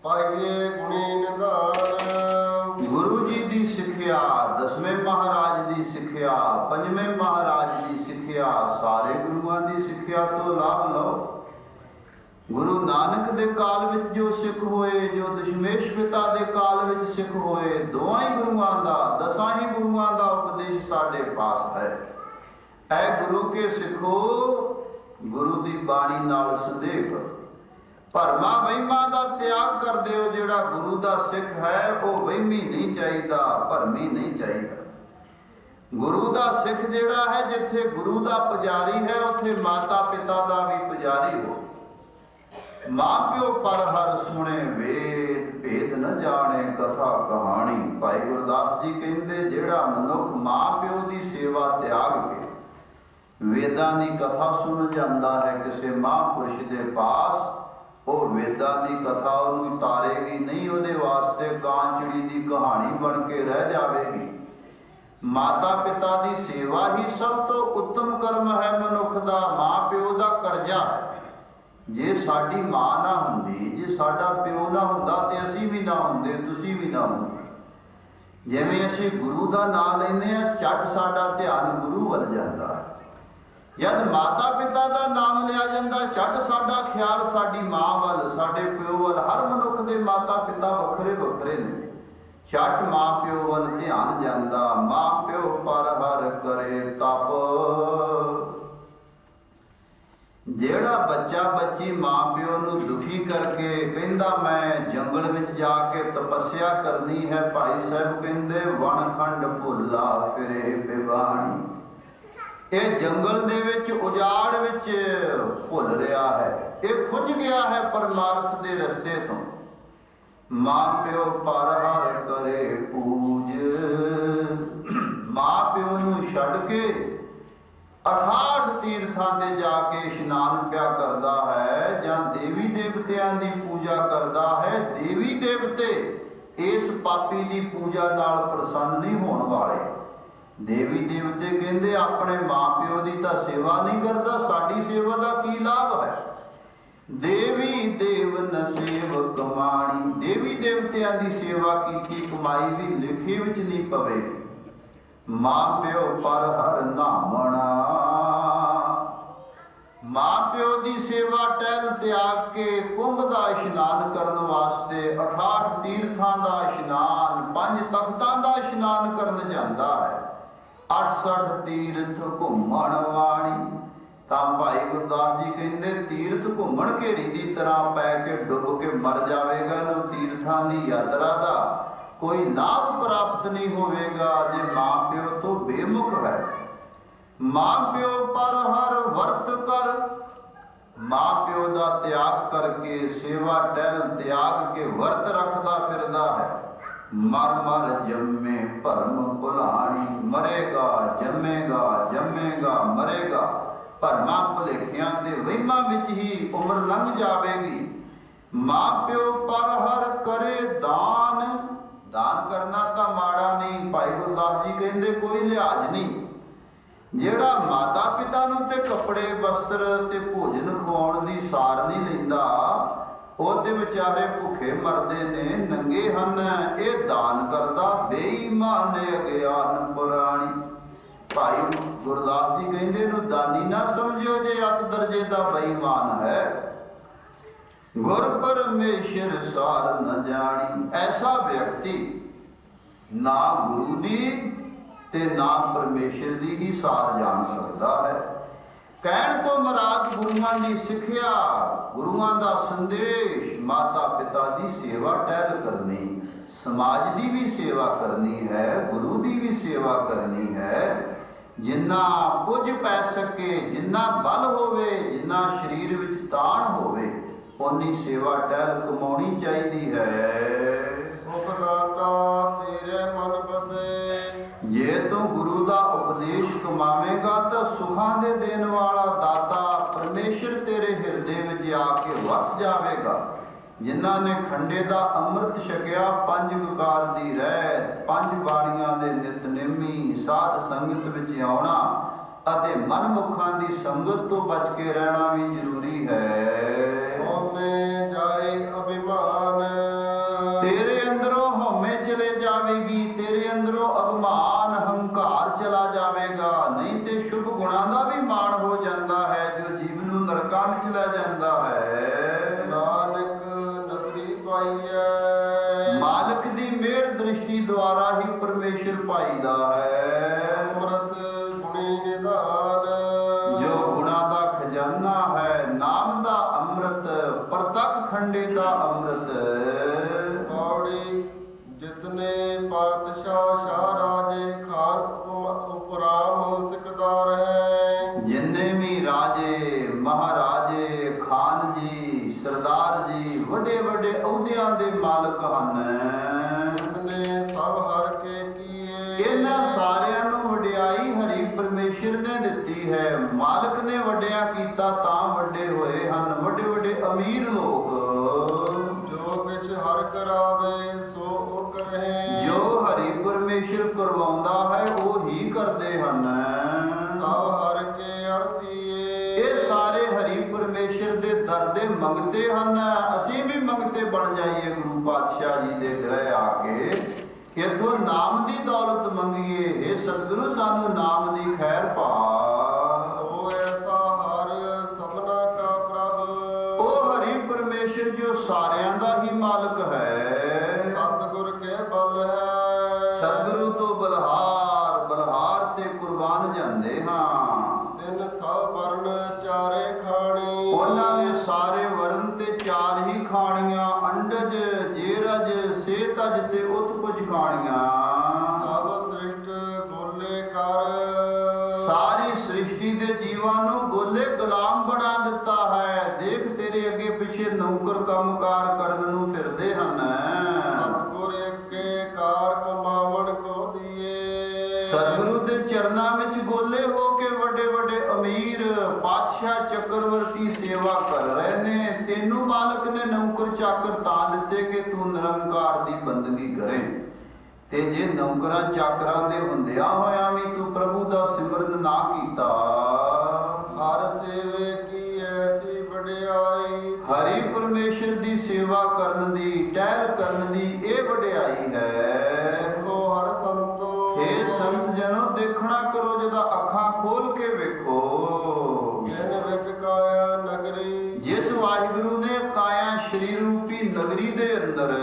ਪਾਈਏ ਗੁਣੀ ਨਿਧਾਨ। ਗੁਰੂ ਜੀ ਦੀ ਸਿੱਖਿਆ, ਦਸਵੇਂ ਮਹਾਰਾਜ ਦੀ ਸਿੱਖਿਆ, ਪੰਜਵੇਂ ਮਹਾਰਾਜ ਦੀ ਸਿੱਖਿਆ, ਸਾਰੇ ਗੁਰੂਆਂ ਦੀ ਸਿੱਖਿਆ ਤੋਂ ਲਾਭ ਲਓ। ਗੁਰੂ ਨਾਨਕ ਦੇ ਕਾਲ ਵਿੱਚ ਜੋ ਸਿੱਖ ਹੋਏ, ਜੋ ਦਸ਼ਮੇਸ਼ ਪਿਤਾ ਦੇ ਕਾਲ ਵਿੱਚ ਸਿੱਖ ਹੋਏ, ਦੋਵਾਂ ਹੀ ਗੁਰੂਆਂ ਦਾ, ਦਸਾਂ ਹੀ ਗੁਰੂਆਂ ਦਾ ਉਪਦੇਸ਼ ਸਾਡੇ ਪਾਸ ਹੈ। ਐ ਗੁਰੂ ਕੇ ਸਿੱਖੋ, ਗੁਰੂ ਦੀ ਬਾਣੀ ਨਾਲ ਸੰਦੇਹ ਕਰੋ। ਭਰਮਾਂ ਵਹਿਮਾਂ ਦਾ ਤਿਆਗ ਕਰ ਦਿਓ। ਜਿਹੜਾ ਗੁਰੂ ਦਾ ਸਿੱਖ ਹੈ ਉਹ ਵਹਿਮੀ ਨਹੀਂ ਚਾਹੀਦਾ, ਭਰਮੀ ਨਹੀਂ ਚਾਹੀਦਾ। ਗੁਰੂ ਦਾ ਸਿੱਖ ਜਿਹੜਾ ਹੈ, ਜਿੱਥੇ ਗੁਰੂ ਦਾ ਪੁਜਾਰੀ ਹੈ ਉੱਥੇ ਮਾਤਾ ਪਿਤਾ ਦਾ ਵੀ ਪੁਜਾਰੀ ਹੋ। ਮਾਂ ਪਿਓ ਪਰ ਹਰ ਸੁਣੇ ਵੇਦ, ਭੇਦ ਨ ਜਾਣੇ ਕਥਾ ਕਹਾਣੀ। ਭਾਈ ਗੁਰਦਾਸ ਜੀ ਕਹਿੰਦੇ, ਜਿਹੜਾ ਮਨੁੱਖ ਮਾਂ ਪਿਓ ਦੀ ਸੇਵਾ ਤਿਆਗ ਕੇ ਵੇਦਾਂ ਦੀ ਕਥਾ ਸੁਣ ਜਾਂਦਾ ਹੈ ਕਿਸੇ ਮਹਾਂਪੁਰਸ਼ ਦੇ ਪਾਸ, ਉਹ ਵੇਦਾਂ ਦੀ ਕਥਾ ਉਹਨੂੰ ਤਾਰੇਗੀ ਨਹੀਂ, ਉਹਦੇ ਵਾਸਤੇ ਕਾਂ ਚਿੜੀ ਦੀ ਕਹਾਣੀ ਬਣ ਕੇ ਰਹਿ ਜਾਵੇਗੀ। ਮਾਤਾ ਪਿਤਾ ਦੀ ਸੇਵਾ ਹੀ ਸਭ ਤੋਂ ਉੱਤਮ ਕਰਮ ਹੈ ਮਨੁੱਖ ਦਾ। ਮਾਂ ਪਿਓ ਦਾ ਕਰਜ਼ਾ ਹੈ। ਜੇ ਸਾਡੀ ਮਾਂ ਨਾ ਹੁੰਦੀ, ਜੇ ਸਾਡਾ ਪਿਓ ਨਾ ਹੁੰਦਾ ਤੇ ਅਸੀਂ ਵੀ ਨਾ ਹੁੰਦੇ, ਤੁਸੀਂ ਵੀ ਨਾ ਹੁੰਦੇ। ਜਿਵੇਂ ਅਸੀਂ ਗੁਰੂ ਦਾ ਨਾਮ ਲੈਂਦੇ ਹਾਂ, ਝੱਟ ਸਾਡਾ ਧਿਆਨ ਗੁਰੂ ਵੱਲ ਜਾਂਦਾ ਹੈ। ਜਦ ਮਾਤਾ ਪਿਤਾ ਦਾ ਨਾਮ ਲਿਆ ਜਾਂਦਾ, ਝੱਟ ਸਾਡਾ ਖਿਆਲ ਸਾਡੀ ਮਾਂ ਵੱਲ, ਸਾਡੇ ਪਿਓ ਵੱਲ। ਹਰ ਮਨੁੱਖ ਦੇ ਮਾਤਾ ਪਿਤਾ ਵੱਖਰੇ ਵੱਖਰੇ ਨੇ, ਝੱਟ ਮਾਂ ਪਿਓ ਵੱਲ ਧਿਆਨ ਜਾਂਦਾ। ਮਾਂ ਪਿਓ ਪਰ ਹਰ ਕਰੇ ਤਪ। ਜਿਹੜਾ ਬੱਚਾ ਬੱਚੀ ਮਾਂ ਪਿਓ ਨੂੰ ਦੁਖੀ ਕਰਕੇ ਕਹਿੰਦਾ ਮੈਂ ਜੰਗਲ ਵਿੱਚ ਜਾ ਕੇ ਤਪੱਸਿਆ ਕਰਨੀ ਹੈ, ਭਾਈ ਸਾਹਿਬ ਕਹਿੰਦੇ ਵਣਖੰਡ ਭੁੱਲਾ ਫਿਰੇ ਬਿਵਾਣੀ। ਇਹ ਜੰਗਲ ਦੇ ਵਿੱਚ ਉਜਾੜ ਵਿੱਚ ਭੁੱਲ ਰਿਹਾ ਹੈ, ਇਹ ਖੁੱਝ ਗਿਆ ਹੈ ਪਰਮਾਰਥ ਦੇ ਰਸਤੇ ਤੋਂ। ਮਾਂ ਪਿਓ ਪਰ ਹਰ ਕਰੇ ਪੂਜ। ਮਾਂ ਪਿਓ ਨੂੰ ਛੱਡ ਕੇ 68 ਤੀਰਥਾਂ ਤੇ ਜਾ ਕੇ ਇਸ਼ਨਾਨ ਪਿਆ ਕਰਦਾ ਹੈ, ਜਾਂ ਦੇਵੀ ਦੇਵਤਿਆਂ ਦੀ ਪੂਜਾ ਕਰਦਾ ਹੈ। ਦੇਵੀ ਦੇਵਤੇ ਇਸ ਪਾਪੀ ਦੀ ਪੂਜਾ ਨਾਲ ਪ੍ਰਸੰਨ ਨਹੀਂ ਹੋਣ ਵਾਲੇ। ਦੇਵੀ ਦੇਵਤੇ ਕਹਿੰਦੇ ਆਪਣੇ ਮਾਂ ਪਿਓ ਦੀ ਤਾਂ ਸੇਵਾ ਨਹੀਂ ਕਰਦਾ, ਸਾਡੀ ਸੇਵਾ ਦਾ ਕੀ ਲਾਭ ਹੈ? ਦੇਵੀ ਦੇਵ ਨ ਸੇਵ ਕਮਾਣੀ। ਦੇਵੀ ਦੇਵਤਿਆਂ ਦੀ ਸੇਵਾ ਕੀਤੀ ਕਮਾਈ ਵੀ ਲਿਖੇ ਵਿੱਚ ਨਹੀਂ ਪਵੇਗੀ। ਮਾਂ ਪਿਓ ਪਰ ਹਰ ਨਾਮਣਾ। ਮਾਂ ਪਿਓ ਦੀ ਸੇਵਾ ਟਹਿਲ ਤਿਆਗ ਕੇ ਕੁੰਭ ਦਾ ਇਸ਼ਨਾਨ ਕਰਨ ਵਾਸਤੇ 68 ਤੀਰਥਾਂ ਦਾ ਇਸ਼ਨਾਨ, 5 ਤਖਤਾਂ ਦਾ ਇਸ਼ਨਾਨ ਕਰਨ ਜਾਂਦਾ ਹੈ। 68 ਤੀਰਥ ਘੁੰਮਣ ਵਾਣੀ। ਤਾਂ ਭਾਈ ਗੁਰਦਾਸ ਜੀ ਕਹਿੰਦੇ ਤੀਰਥ ਘੁੰਮਣ ਘੇਰੀ ਦੀ ਤਰ੍ਹਾਂ ਪੈ ਕੇ ਡੁੱਬ ਕੇ ਮਰ ਜਾਵੇਗਾ। ਇਹਨੂੰ ਤੀਰਥਾਂ ਦੀ ਯਾਤਰਾ ਦਾ ਕੋਈ ਲਾਭ ਪ੍ਰਾਪਤ ਨਹੀਂ ਹੋਵੇਗਾ ਜੇ ਮਾਂ ਪਿਓ ਤੋਂ ਬੇਮੁਖ ਹੈ। ਮਾਂ ਪਿਓ ਪਰ ਹਰ ਵਰਤ ਕਰ। ਮਾਂ ਪਿਓ ਦਾ ਤਿਆਗ ਕਰਕੇ ਸੇਵਾ ਟਹਿਲ ਤਿਆਗ ਕੇ ਵਰਤ ਰੱਖਦਾ ਫਿਰਦਾ ਹੈ। ਮਰ ਮਰ ਜੰਮੇ ਭਰਮ ਭੁਲਾਣੀ। ਮਰੇਗਾ ਜੰਮੇਗਾ, ਜੰਮੇਗਾ ਮਰੇਗਾ। ਭਰਮਾਂ ਭੁਲੇਖਿਆਂ ਤੇ ਵਹਿਮਾਂ ਵਿੱਚ ਹੀ ਉਮਰ ਲੰਘ ਜਾਵੇਗੀ। ਮਾਂ ਪਿਓ ਪਰ ਹਰ ਕਰੇ ਦਾਨ। ਦਾਨ ਕਰਨਾ ਤਾਂ ਮਾੜਾ ਨਹੀਂ। ਭਾਈ ਗੁਰਦਾਸ ਜੀ ਕਹਿੰਦੇ ਕੋਈ ਲਿਹਾਜ਼ ਨਹੀਂ। ਜਿਹੜਾ ਮਾਤਾ ਪਿਤਾ ਨੂੰ ਤੇ ਕੱਪੜੇ ਵਸਤਰ ਤੇ ਭੋਜਨ ਖਵਾਉਣ ਦੀ ਸਾਰ ਨਹੀਂ ਲੈਂਦਾ, ਉਹਦੇ ਵਿਚਾਰੇ ਭੁੱਖੇ ਮਰਦੇ ਨੇ, ਨੰਗੇ ਹਨ। ਇਹ ਦਾਨ ਕਰਦਾ ਬੇਈਮਾਨ ਅਗਿਆਨ ਪੁਰਾਣੀ। ਭਾਈ ਗੁਰਦਾਸ ਜੀ ਕਹਿੰਦੇ ਇਹਨੂੰ ਦਾਨੀ ਨਾ ਸਮਝਿਓ ਜੇ ਅਤ ਦਰਜੇ ਦਾ ਬੇਈਮਾਨ ਹੈ। ਗੁਰ ਪਰਮੇਸ਼ਰ ਸਾਰ ਨ ਜਾਣੀ। ਐਸਾ ਵਿਅਕਤੀ ਨਾ ਗੁਰੂ ਦੀ ਤੇ ਨਾ ਪਰਮੇਸ਼ਰ ਦੀ ਹੀ ਸਾਰ ਜਾਣ ਸਕਦਾ ਹੈ। ਕਹਿਣ ਤੋਂ ਮੁਰਾਦ ਗੁਰੂਆਂ ਦੀ ਸਿੱਖਿਆ, ਗੁਰੂਆਂ ਦਾ ਸੰਦੇਸ਼, ਮਾਤਾ ਪਿਤਾ ਦੀ ਸੇਵਾ ਟਹਿਲ ਕਰਨੀ, ਸਮਾਜ ਦੀ ਵੀ ਸੇਵਾ ਕਰਨੀ ਹੈ, ਗੁਰੂ ਦੀ ਵੀ ਸੇਵਾ ਕਰਨੀ ਹੈ। ਜਿੰਨਾ ਕੁਝ ਪੈ ਸਕੇ, ਜਿੰਨਾ ਬਲ ਹੋਵੇ, ਜਿੰਨਾ ਸਰੀਰ ਵਿੱਚ ਤਾਣ ਹੋਵੇ, ਓਨੀ ਸੇਵਾ ਟਹਿਲ ਕਮਾਉਣੀ ਚਾਹੀਦੀ ਹੈ। ਸੁਖ ਦਾਤਾ ਤੇਰੇ ਮਨ ਬਸੇ। ਜੇ ਤੂੰ ਗੁਰੂ ਦਾ ਉਪਦੇਸ਼ ਕਮਾਵੇਂਗਾ ਤਾਂ ਸੁਖਾਂ ਦੇ ਦੇਣ ਵਾਲਾ ਦਾਤਾ ਪਰਮੇਸ਼ਰ ਤੇਰੇ ਹਿਰਦੇ ਵਿੱਚ ਆ ਕੇ ਵਸ ਜਾਵੇਗਾ। ਜਿਨ੍ਹਾਂ ਨੇ ਖੰਡੇ ਦਾ ਅੰਮ੍ਰਿਤ ਛਕਿਆ, 5 ਕਕਾਰ ਦੀ ਰਹਿਤ, 5 ਬਾਣੀਆਂ ਦੇ ਨਿਤਨੇਮੀ, ਸਾਧ ਸੰਗਤ ਵਿੱਚ ਆਉਣਾ, ਅਤੇ ਮਨਮੁਖਾਂ ਦੀ ਸੰਗਤ ਤੋਂ ਬਚ ਕੇ ਰਹਿਣਾ ਵੀ ਜ਼ਰੂਰੀ ਹੈ। ਹਉਮੈ ਜਾਏ ਅਭਿਮਾਨ, ਤੇਰੇ ਅੰਦਰੋਂ ਹਉਮੈ ਚਲੇ ਜਾਵੇਗੀ, ਤੇਰੇ ਅੰਦਰੋਂ ਅਭਿਮਾਨ ਹੰਕਾਰ ਚਲਾ ਜਾਵੇਗਾ। ਨਹੀਂ ਤੇ ਸ਼ੁਭ ਗੁਣਾਂ ਦਾ ਵੀ ਮਾਣ ਹੋ ਜਾਂਦਾ ਹੈ ਜੋ ਜੀਵ ਨੂੰ ਨਰਕਾਂ ਵਿੱਚ ਲੈ ਜਾਂਦਾ ਹੈ। ਨਾਨਕ ਨਦਰੀ ਪਾਈਐ, ਮਾਲਕ ਦੀ ਮਿਹਰ ਦ੍ਰਿਸ਼ਟੀ ਦੁਆਰਾ ਹੀ ਪਰਮੇਸ਼ਰ ਪਾਈਦਾ ਹੈ। ਅੰਮ੍ਰਿਤ ਗੁਣੀ ਨਿਧਾਨ, ਜੋ ਗੁਣਾਂ ਦਾ ਖਜ਼ਾਨਾ ਹੈ, ਨਾਮ ਦਾ ਅੰਮ੍ਰਿਤ, ਪ੍ਰਤੱਖ ਖੰਡੇ ਦਾ ਅੰਮ੍ਰਿਤ। ਪੌੜੀ ਜਿਤਨੇ ਪਾਤਸ਼ਾਹ ਸ਼ਾਹ ਰਾਜੇ ਖਾਨ ਉਪਰਾਮ ਸਿਕਦਾਰ ਹੈ। ਜਿੰਨੇ ਵੀ ਰਾਜੇ ਮਹਾਰਾਜੇ ਖਾਨ ਜੀ ਸਰਦਾਰ ਜੀ ਵੱਡੇ ਵੱਡੇ ਅਹੁਦਿਆਂ ਦੇ ਮਾਲਕ ਹਨ, ਜਿਤਨੇ ਸਭ ਹਰ ਕੇ ਕੀਏ, ਇਹਨਾਂ ਸਾਰਿਆਂ ਨੂੰ ਵਡਿਆਈ ਹਰੀ ਪਰਮੇਸ਼ਰ ਨੇ ਦਿੱਤੀ ਹੈ। ਮਾਲਕ ਨੇ ਵੱਡਿਆ ਕੀਤਾ ਤਾਂ ਵੱਡੇ ਹੋਏ ਹਨ ਵੱਡੇ ਵੱਡੇ ਅਮੀਰ ਲੋਕ। ਜੋ ਕਿਛ ਹਰ ਕਰਾਵੇ ਸੋ ਉਹ ਕਰਹਿ, ਜੋ ਹਰੀ ਪਰਮੇਸ਼ਰ ਕਰਵਾਉਂਦਾ ਹੈ ਉਹ ਹੀ ਕਰਦੇ ਹਨ। ਸਭ ਹਰ ਕੇ ਅਰਥੀਏ, ਇਹ ਸਾਰੇ ਹਰੀ ਪਰਮੇਸ਼ਰ ਦੇ ਦਰ ਦੇ ਮੰਗਤੇ ਹਨ। ਅਸੀਂ ਵੀ ਮੰਗਤੇ ਬਣ ਜਾਈਏ ਗੁਰੂ ਪਾਤਸ਼ਾਹ ਜੀ ਦੇ ਗ੍ਰਹਿ ਆ ਕੇ, ਇਥੋਂ ਨਾਮ ਦੀ ਦੌਲਤ ਮੰਗੀਏ। ਇਹ ਸਤਿਗੁਰੂ ਸਾਨੂੰ ਨਾਮ ਦੀ ਖੈਰ ਪਾ। ਸੋ ਐਸਾ ਹਰ ਸਭਨਾ ਕਾ ਪ੍ਰਭ, ਉਹ ਹਰੀ ਪਰਮੇਸ਼ਰ ਜੋ ਸਾਰਿਆਂ ਦਾ ਹੀ ਮਾਲਕ ਹੈ। ਸਤਿਗੁਰ ਕੇ ਬਲ ਹੈ, ਸਤਿਗੁਰੂ ਤੋਂ ਬਲਹਾਰ ਬਲਹਾਰ ਤੇ ਕੁਰਬਾਨ ਜਾਂਦੇ ਹਾਂ। ਤਿੰਨ ਸਭ ਵਰਨ ਚਾਰੇ ਖਾਣੀ, ਉਹਨਾਂ ਨੇ ਸਾਰੇ ਵਰਨ ਤੇ ਚਾਰ ਹੀ ਖਾਣੀਆਂ, ਅੰਡਜ ਜੇਰਜ ਸੇਤਜ ਤੇ ਉਤਪੁਜ ਖਾਣੀਆਂ। ਸਭ ਸ੍ਰਿਸ਼ਟ ਗੋਲੇ ਕਰ, ਸਾਰੀ ਸ੍ਰਿਸ਼ਟੀ ਦੇ ਜੀਵਾਂ ਨੂੰ ਗੋਲੇ ਗੁਲਾਮ ਬਣਾ ਦਿੱਤਾ ਹੈ। ਦੇਖ ਤੇਰੇ ਅੱਗੇ ਪਿੱਛੇ ਨੌਕਰ ਕੰਮਕਾਰ ਕਰਨ ਨੂੰ ਫਿਰਦੇ ਹਨ। ਸਤਿਗੁਰ ਏਕੇ ਕਾਰ ਕਮਾਵਣ ਕੋ ਦੀਏ, ਸਤਿਗੁਰੂ ਦੇ ਚਰਨਾਂ ਵਿੱਚ ਗੋਲੇ ਹੋ ਕੇ ਵੱਡੇ ਵੱਡੇ ਅਮੀਰ ਪਾਤਸ਼ਾਹ ਚੱਕਰਵਰਤੀ ਸੇਵਾ ਕਰ ਰਹੇ ਨੇ। ਤੈਨੂੰ ਮਾਲਕ ਨੇ ਨੌਕਰ ਚਾਕਰ ਤਾਂ ਦਿੱਤੇ ਕਿ ਤੂੰ ਨਿਰੰਕਾਰ ਦੀ ਬੰਦਗੀ ਕਰੇ। ਤੇ ਜੇ ਨੌਕਰਾਂ ਚਾਕਰਾਂ ਦੇ ਹੁੰਦਿਆਂ ਹੋਇਆਂ ਵੀ ਤੂੰ ਪ੍ਰਭੂ ਦਾ ਸਿਮਰਨ ਨਾ ਕੀਤਾ, ਹਰ ਸੇਵੇ ਕੀ ਐਸੀ ਵਡਿਆਈ, ਹਰੀ ਪਰਮੇਸ਼ਰ ਦੀ ਸੇਵਾ ਕਰਨ ਦੀ ਟਹਿਲ ਕਰਨ ਦੀ ਇਹ ਵਡਿਆਈ ਹੈ। ਦੇਖੋ ਹਰ ਸੰਤੋ, ਇਹ ਸੰਤ ਜਨੋ ਦੇਖਣਾ ਕਰੋ, ਜਿਹਦਾ ਅੱਖਾਂ ਖੋਲ ਕੇ ਵੇਖੋ। ਜਿਨ ਵਿੱਚ ਕਾਇਆ ਨਗਰੀ, ਜਿਸ ਵਾਹਿਗੁਰੂ ਨੇ ਕਾਇਆ ਸ਼ਰੀਰ ਰੂਪੀ ਨਗਰੀ ਦੇ ਅੰਦਰ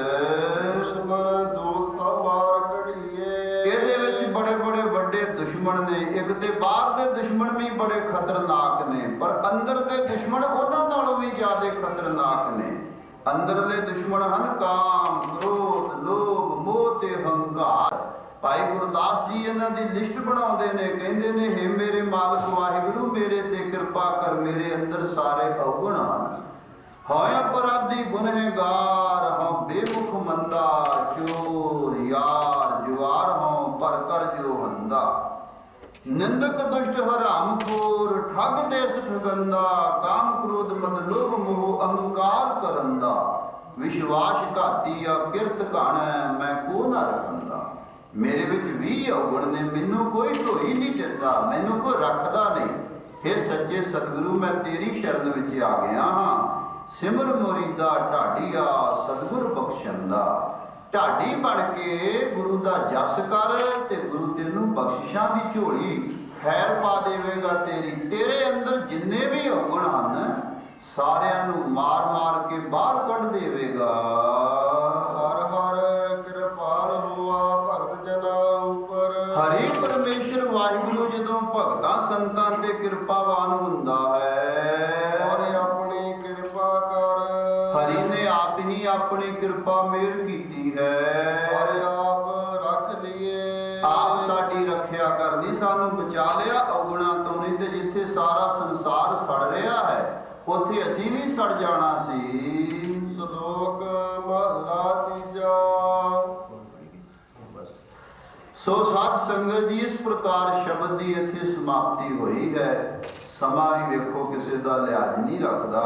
ਦੁਸ਼ਮਨ ਦੂਤ ਸਭ ਮਾਰ ਘੜੀਏ, ਇਹਦੇ ਵਿੱਚ ਬੜੇ ਬੜੇ ਵੱਡੇ ਦੁਸ਼ਮਣ ਨੇ। ਇੱਕ ਤੇ ਬਾਹਰ ਦੇ ਦੁਸ਼ਮਣ ਵੀ ਬੜੇ ਖਤਰਨਾਕ ਨੇ, ਪਰ ਅੰਦਰ ਦੇ ਦੁਸ਼ਮਣ ਉਹਨਾਂ ਨਾਲੋਂ ਵੀ ਜ਼ਿਆਦਾ ਖਤਰਨਾਕ ਨੇ। ਅੰਦਰਲੇ ਦੁਸ਼ਮਣ ਹਨ ਕਾਮ ਕ੍ਰੋਧ ਲੋਭ ਮੋਹ ਤੇ ਹੰਕਾਰ। ਭਾਈ ਗੁਰਦਾਸ ਜੀ ਇਹਨਾਂ ਦੀ ਲਿਸਟ ਬਣਾਉਂਦੇ ਨੇ, ਕਹਿੰਦੇ ਨੇ ਹੇ ਮੇਰੇ ਮਾਲਕ ਵਾਹਿਗੁਰੂ ਮੇਰੇ ਤੇ ਕਿਰਪਾ ਕਰ, ਮੇਰੇ ਅੰਦਰ ਸਾਰੇ ਔਗਣ ਹਨ। ਹੋਇ ਅਪਰਾਧੀ ਗੁਨਹਗਾਰ ਹਉ ਬੇਮੁਖ ਮੰਦਾ, ਚੋਰ ਯਾਰ ਜੁਆਰ ਹਉ ਪਰ ਕਰ ਜੋ ਹੰਦਾ। ਨਿੰਦਕ ਦੁਸ਼ਟ ਹਰਾਮ ਖੋਰ ਠੱਗ ਦੇਸ ਠਗੰਦਾ, ਕਾਮ ਕ੍ਰੋਧ ਮਦ ਲੋਭ ਮੋਹ ਅਹੰਕਾਰ ਕਰੰਦਾ। ਵਿਸ਼ਵਾਸ ਘਾਤੀ ਆ ਕਿਰਤ ਘਣ ਮੈਂ ਕੋ ਨਾ ਰਖੰਦਾ। ਮੇਰੇ ਵਿੱਚ 20 ਔਗਣ ਨੇ, ਮੈਨੂੰ ਕੋਈ ਢੋਈ ਨਹੀਂ ਦਿੰਦਾ, ਮੈਨੂੰ ਕੋਈ ਰੱਖਦਾ ਨਹੀਂ। हे ਸੱਚੇ ਸਤਿਗੁਰੂ ਮੈਂ ਤੇਰੀ ਸ਼ਰਨ ਵਿੱਚ ਆ ਗਿਆ ਹਾਂ। ਸਿਮਰ ਮੁਰੀਦਾ ਢਾਡੀਆ ਸਤਿਗੁਰ ਬਖਸ਼ੰਦਾ। ਢਾਡੀ ਬਣ ਕੇ ਗੁਰੂ ਦਾ ਜਸ ਕਰ ਤੇ ਗੁਰੂ ਤੈਨੂੰ ਬਖਸ਼ਿਸ਼ਾਂ ਦੀ ਝੋਲੀ ਖੈਰ ਪਾ ਦੇਵੇਗਾ ਤੇਰੀ। ਤੇਰੇ ਅੰਦਰ ਜਿੰਨੇ ਵੀ ਔਗਣ ਹਨ ਸਾਰਿਆਂ ਨੂੰ ਮਾਰ ਮਾਰ ਕੇ ਬਾਹਰ ਕੱਢ ਦੇਵੇਗਾ। ਹਰ ਹਰ ਕਿਰਪਾਲ ਹੋਆ ਭਗਤ ਜਨਾ ਉਪਰ, ਹਰੀ ਪਰਮੇਸ਼ਰ ਵਾਹਿਗੁਰੂ ਜਦੋਂ ਭਗਤਾਂ ਸੰਤਾਂ ਤੇ ਕਿਰਪਾਵਾਨ ਹੁੰਦਾ ਹੈ, ਔਰ ਆਪਣੀ ਕਿਰਪਾ ਕਰ, ਹਰੀ ਨੇ ਆਪ ਹੀ ਆਪਣੀ ਕਿਰਪਾ ਮਿਹਰ ਕੀਤੀ ਹੈ। ਔਰ ਆਪ ਰੱਖ ਲਈਏ, ਆਪ ਸਾਡੀ ਰੱਖਿਆ ਕਰਨੀ, ਸਾਨੂੰ ਬਚਾ ਲਿਆ ਔਗਣਾਂ ਤੋਂ। ਨਹੀਂ ਤੇ ਜਿੱਥੇ ਸਾਰਾ ਸੰਸਾਰ ਸੜ ਰਿਹਾ ਹੈ ਉੱਥੇ ਅਸੀਂ ਵੀ ਸੜ ਜਾਣਾ ਸੀ। ਸ਼ਲੋਕ ਮਹਲਾ ਤੀਜਾ। ਸੋ ਸਾਧ ਸੰਗਤ ਜੀ ਇਸ ਪ੍ਰਕਾਰ ਸ਼ਬਦ ਦੀ ਇੱਥੇ ਸਮਾਪਤੀ ਹੋਈ ਹੈ। ਸਮਾਂ ਹੀ ਵੇਖੋ ਕਿਸੇ ਦਾ ਲਿਹਾਜ਼ ਨਹੀਂ ਰੱਖਦਾ।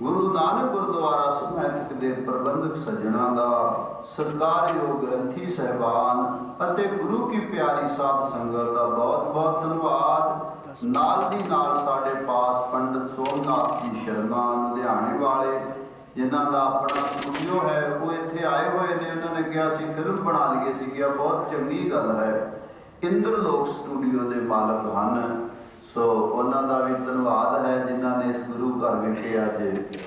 ਗੁਰੂ ਨਾਨਕ ਗੁਰਦੁਆਰਾ ਸਮੈਤਿਕ ਦੇ ਪ੍ਰਬੰਧਕ ਸੱਜਣਾ ਦਾ, ਸਰਕਾਰਯੋਗ ਗ੍ਰੰਥੀ ਸਹਿਬਾਨ ਅਤੇ ਗੁਰੂ ਕੀ ਪਿਆਰੀ ਸਾਧ ਸੰਗਤ ਦਾ ਬਹੁਤ ਬਹੁਤ ਧੰਨਵਾਦ। ਨਾਲ ਦੀ ਨਾਲ ਸਾਡੇ ਪਾਸ ਪੰਡਿਤ ਸੋਮਨਾਥ ਜੀ ਸ਼ਰਮਾ ਲੁਧਿਆਣੇ ਵਾਲੇ, ਜਿਨ੍ਹਾਂ ਦਾ ਆਪਣਾ ਸਟੂਡੀਓ ਹੈ, ਉਹ ਇੱਥੇ ਆਏ ਹੋਏ ਨੇ। ਉਹਨਾਂ ਨੇ ਕਿਹਾ ਅਸੀਂ ਫਿਲਮ ਬਣਾ ਲਈਏ। ਸੀ ਕਿਹਾ ਬਹੁਤ ਚੰਗੀ ਗੱਲ ਹੈ। ਇੰਦਰਲੋਕ ਸਟੂਡੀਓ ਦੇ ਮਾਲਕ ਹਨ, ਸੋ ਉਹਨਾਂ ਦਾ ਵੀ ਧੰਨਵਾਦ ਹੈ ਜਿਨ੍ਹਾਂ ਨੇ ਇਸ ਗੁਰੂ ਘਰ ਵਿਖੇ ਅੱਜ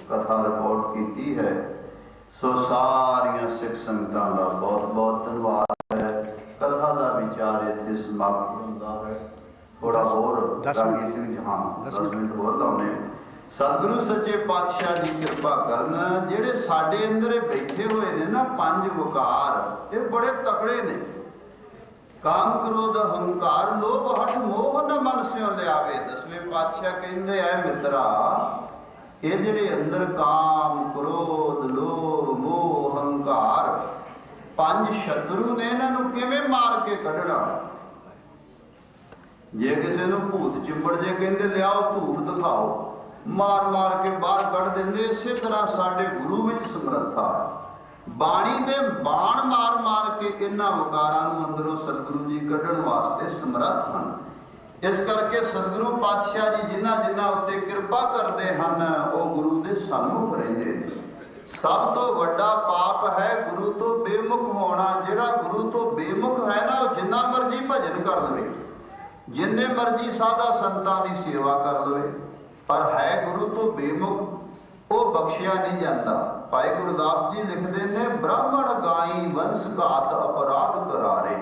ਕਥਾ ਰਿਕਾਰਡ ਕੀਤੀ ਹੈ। ਸੋ ਸਾਰੀਆਂ ਸਿੱਖ ਸੰਗਤਾਂ ਦਾ ਬਹੁਤ ਬਹੁਤ ਧੰਨਵਾਦ ਹੈ। ਕਥਾ ਦਾ ਵਿਚਾਰ ਇੱਥੇ ਸਮਾਪਤ ਹੁੰਦਾ ਹੈ। ਥੋੜਾ ਹੋਰ ਰਾਗੀ ਸਿੰਘ ਜੀ, ਹਾਂ 10 ਮਿੰਟ ਹੋਰ ਲਾਉਣੇ। ਸਤਿਗੁਰੂ ਸੱਚੇ ਪਾਤਸ਼ਾਹ ਜੀ ਕਿਰਪਾ ਕਰਨ। ਜਿਹੜੇ ਸਾਡੇ ਅੰਦਰ ਇਹ ਬੈਠੇ ਹੋਏ ਨੇ ਨਾ 5 ਵਿਕਾਰ, ਇਹ ਬੜੇ ਤਕੜੇ ਨੇ। ਕਾਮ ਕ੍ਰੋਧ ਹੰਕਾਰ ਲੋਭ ਹਠ ਮੋਹ ਨ ਮਨ ਸਿਓ ਲਿਆਵੇ। 10ਵੇਂ ਪਾਤਸ਼ਾਹ ਕਹਿੰਦੇ ਐ ਮਿੱਤਰਾ, ਇਹ ਜਿਹੜੇ ਅੰਦਰ ਕਾਮ ਕ੍ਰੋਧ ਲੋਭ ਮੋਹ ਹੰਕਾਰ 5 ਸ਼ਤਰੂ ਨੇ, ਇਹਨਾਂ ਨੂੰ ਕਿਵੇਂ ਮਾਰ ਕੇ ਕੱਢਣਾ। ਜੇ ਕਿਸੇ ਨੂੰ ਭੂਤ ਚਿੰਬੜ ਜੇ ਕਹਿੰਦੇ ਲਿਆਓ ਧੂਪ ਦਿਖਾਓ, ਮਾਰ ਮਾਰ ਕੇ ਬਾਹਰ ਕੱਢ ਦਿੰਦੇ। ਇਸੇ ਤਰ੍ਹਾਂ ਸਾਡੇ ਗੁਰੂ ਵਿੱਚ ਸਮਰੱਥਾ ਹੈ। ਬਾਣੀ ਦੇ ਬਾਣ ਮਾਰ ਮਾਰ ਕੇ ਇਹਨਾਂ ਵਿਕਾਰਾਂ ਨੂੰ ਅੰਦਰੋਂ ਸਤਿਗੁਰੂ ਜੀ ਕੱਢਣ ਵਾਸਤੇ ਸਮਰੱਥ ਹਨ। ਇਸ ਕਰਕੇ ਸਤਿਗੁਰੂ ਪਾਤਸ਼ਾਹ ਜੀ ਜਿਨ੍ਹਾਂ ਜਿਨ੍ਹਾਂ ਉੱਤੇ ਕਿਰਪਾ ਕਰਦੇ ਹਨ, ਉਹ ਗੁਰੂ ਦੇ ਸਨਮੁਖ ਰਹਿੰਦੇ ਨੇ। ਸਭ ਤੋਂ ਵੱਡਾ ਪਾਪ ਹੈ ਗੁਰੂ ਤੋਂ ਬੇਮੁਖ ਹੋਣਾ। ਜਿਹੜਾ ਗੁਰੂ ਤੋਂ ਬੇਮੁਖ ਹੈ ਨਾ, ਉਹ ਜਿੰਨਾ ਮਰਜ਼ੀ ਭਜਨ ਕਰ ਲਵੇ, ਜਿੰਨੇ ਮਰਜ਼ੀ ਸਾਧਾ ਸੰਤਾਂ ਦੀ ਸੇਵਾ ਕਰ ਲਵੇ, ਪਰ ਹੈ ਗੁਰੂ ਤੋਂ ਬੇਮੁਖ, ਉਹ ਬਖਸ਼ਿਆ ਨਹੀਂ ਜਾਂਦਾ। ਭਾਈ ਗੁਰਦਾਸ ਜੀ ਲਿਖਦੇ ਨੇ, ਬ੍ਰਾਹਮਣ ਗਾਈ ਵੰਸ਼ ਘਾਤ ਅਪਰਾਧ ਕਰਾਰੇ।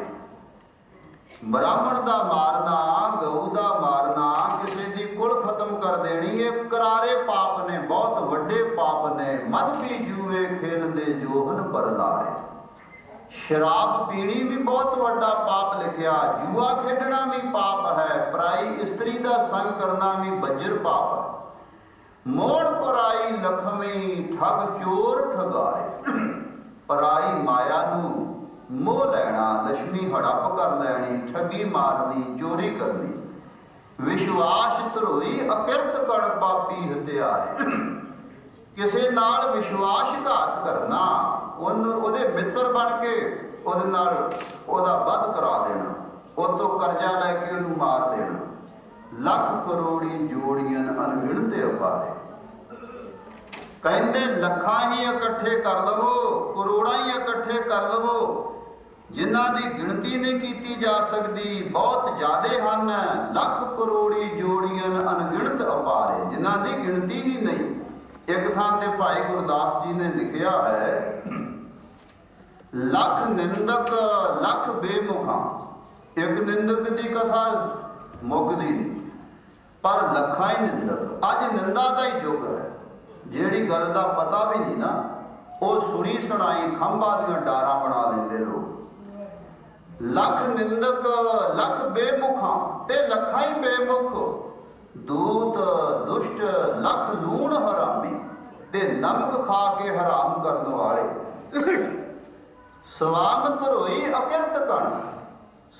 ਬ੍ਰਾਹਮਣ ਦਾ ਮਾਰਨਾ, ਗਊ ਦਾ ਮਾਰਨਾ, ਕਿਸੇ ਦੀ ਕੁਲ ਖਤਮ ਕਰ ਦੇਣੀ, ਇਹ ਕਰਾਰੇ ਪਾਪ ਨੇ, ਬਹੁਤ ਵੱਡੇ ਪਾਪ ਨੇ। ਮਦ ਪੀ ਜੂਏ ਖੇਲਦੇ ਜੋਹਨ ਬਰਨਾਰੇ। ਸ਼ਰਾਬ ਪੀਣੀ ਵੀ ਬਹੁਤ ਵੱਡਾ ਪਾਪ ਲਿਖਿਆ। ਜੂਆ ਖੇਡਣਾ ਵੀ ਪਾਪ ਹੈ। ਪਰਾਈ ਇਸਤਰੀ ਦਾ ਸੰਗ ਕਰਨਾ ਵੀ ਬੱਜਰ ਪਾਪ ਹੈ। ਮੋੜ ਪਰਾਈ ਲਖਮੀ ਠੱਗ ਚੋਰ ਠਗਾਰੇ। ਪਰਾਈ ਮਾਇਆ ਨੂੰ ਮੋਹ ਲੈਣਾ, ਲక్ష్ਮੀ ਹੜੱਪ ਕਰ ਲੈਣੀ, ਠੱਗੀ ਮਾਰਨੀ, ਚੋਰੀ ਕਰਨੀ। ਵਿਸ਼ਵਾਸ ਧਰੋਈ ਅਕਿਰਤ ਕਣ ਪਾਪੀ ਹਤਿਆਰੇ। ਕਿਸੇ ਨਾਲ ਵਿਸ਼ਵਾਸਘਾਤ ਕਰਨਾ, ਉਹਦੇ ਮਿੱਤਰ ਬਣ ਕੇ ਉਹਦੇ ਨਾਲ ਉਹਦਾ ਵੱਧ ਕਰਾ ਦੇਣਾ, ਉਹ ਤੋਂ ਕਰਜ਼ਾ ਲੈ ਕੇ ਉਹਨੂੰ ਮਾਰ ਦੇਣਾ। ਲੱਖ ਕਰੋੜੀ ਜੋੜੀਆਂ ਅਣਗਿਣਤ ਅਪਾਰੇ। ਕਹਿੰਦੇ ਲੱਖਾਂ ਹੀ ਇਕੱਠੇ ਕਰ ਲਵੋ, ਕਰੋੜਾਂ ਹੀ ਇਕੱਠੇ ਕਰ ਲਵੋ, ਜਿਨ੍ਹਾਂ ਦੀ ਗਿਣਤੀ ਨਹੀਂ ਕੀਤੀ ਜਾ ਸਕਦੀ, ਬਹੁਤ ਜ਼ਿਆਦੇ ਹਨ। ਲੱਖ ਕਰੋੜੀ ਜੋੜੀਆਂ ਅਣਗਿਣਤ ਅਪਾਰੇ, ਜਿਨ੍ਹਾਂ ਦੀ ਗਿਣਤੀ ਹੀ ਨਹੀਂ। ਇੱਕ ਥਾਂ ਤੇ ਭਾਈ ਗੁਰਦਾਸ ਜੀ ਨੇ ਲਿਖਿਆ ਹੈ, ਲੱਖ ਨਿੰਦਕ ਲੱਖ ਬੇਮੁਖਾਂ। ਇੱਕ ਨਿੰਦਕ ਦੀ ਕਥਾ ਮੁੱਕਦੀ ਨਹੀਂ, ਪਰ ਲੱਖਾਂ ਹੀ ਨਿੰਦਕ। ਅੱਜ ਨਿੰਦਾ ਦਾ ਹੀ ਯੁੱਗ ਹੈ। ਜਿਹੜੀ ਗੱਲ ਦਾ ਪਤਾ ਵੀ ਨਹੀਂ ਨਾ, ਉਹ ਸੁਣੀ ਸੁਣਾਈ ਖੰਭਾਂ ਦੀਆਂ ਡਾਰਾਂ ਬਣਾ ਲੈਂਦੇ ਲੋਕ। ਲੱਖ ਨਿੰਦਕ ਲੱਖ ਬੇਮੁਖਾਂ, ਤੇ ਲੱਖਾਂ ਹੀ ਬੇਮੁਖ। ਦੂਤ ਦੁਸ਼ਟ ਲੱਖ ਲੂਣ ਹਰਾਮੀ, ਤੇ ਨਮਕ ਖਾ ਕੇ ਹਰਾਮ ਕਰਨ ਵਾਲੇ। ਸਵਾਮ ਧਰੋਈ ਅਕਿਰਤ ਕਣ।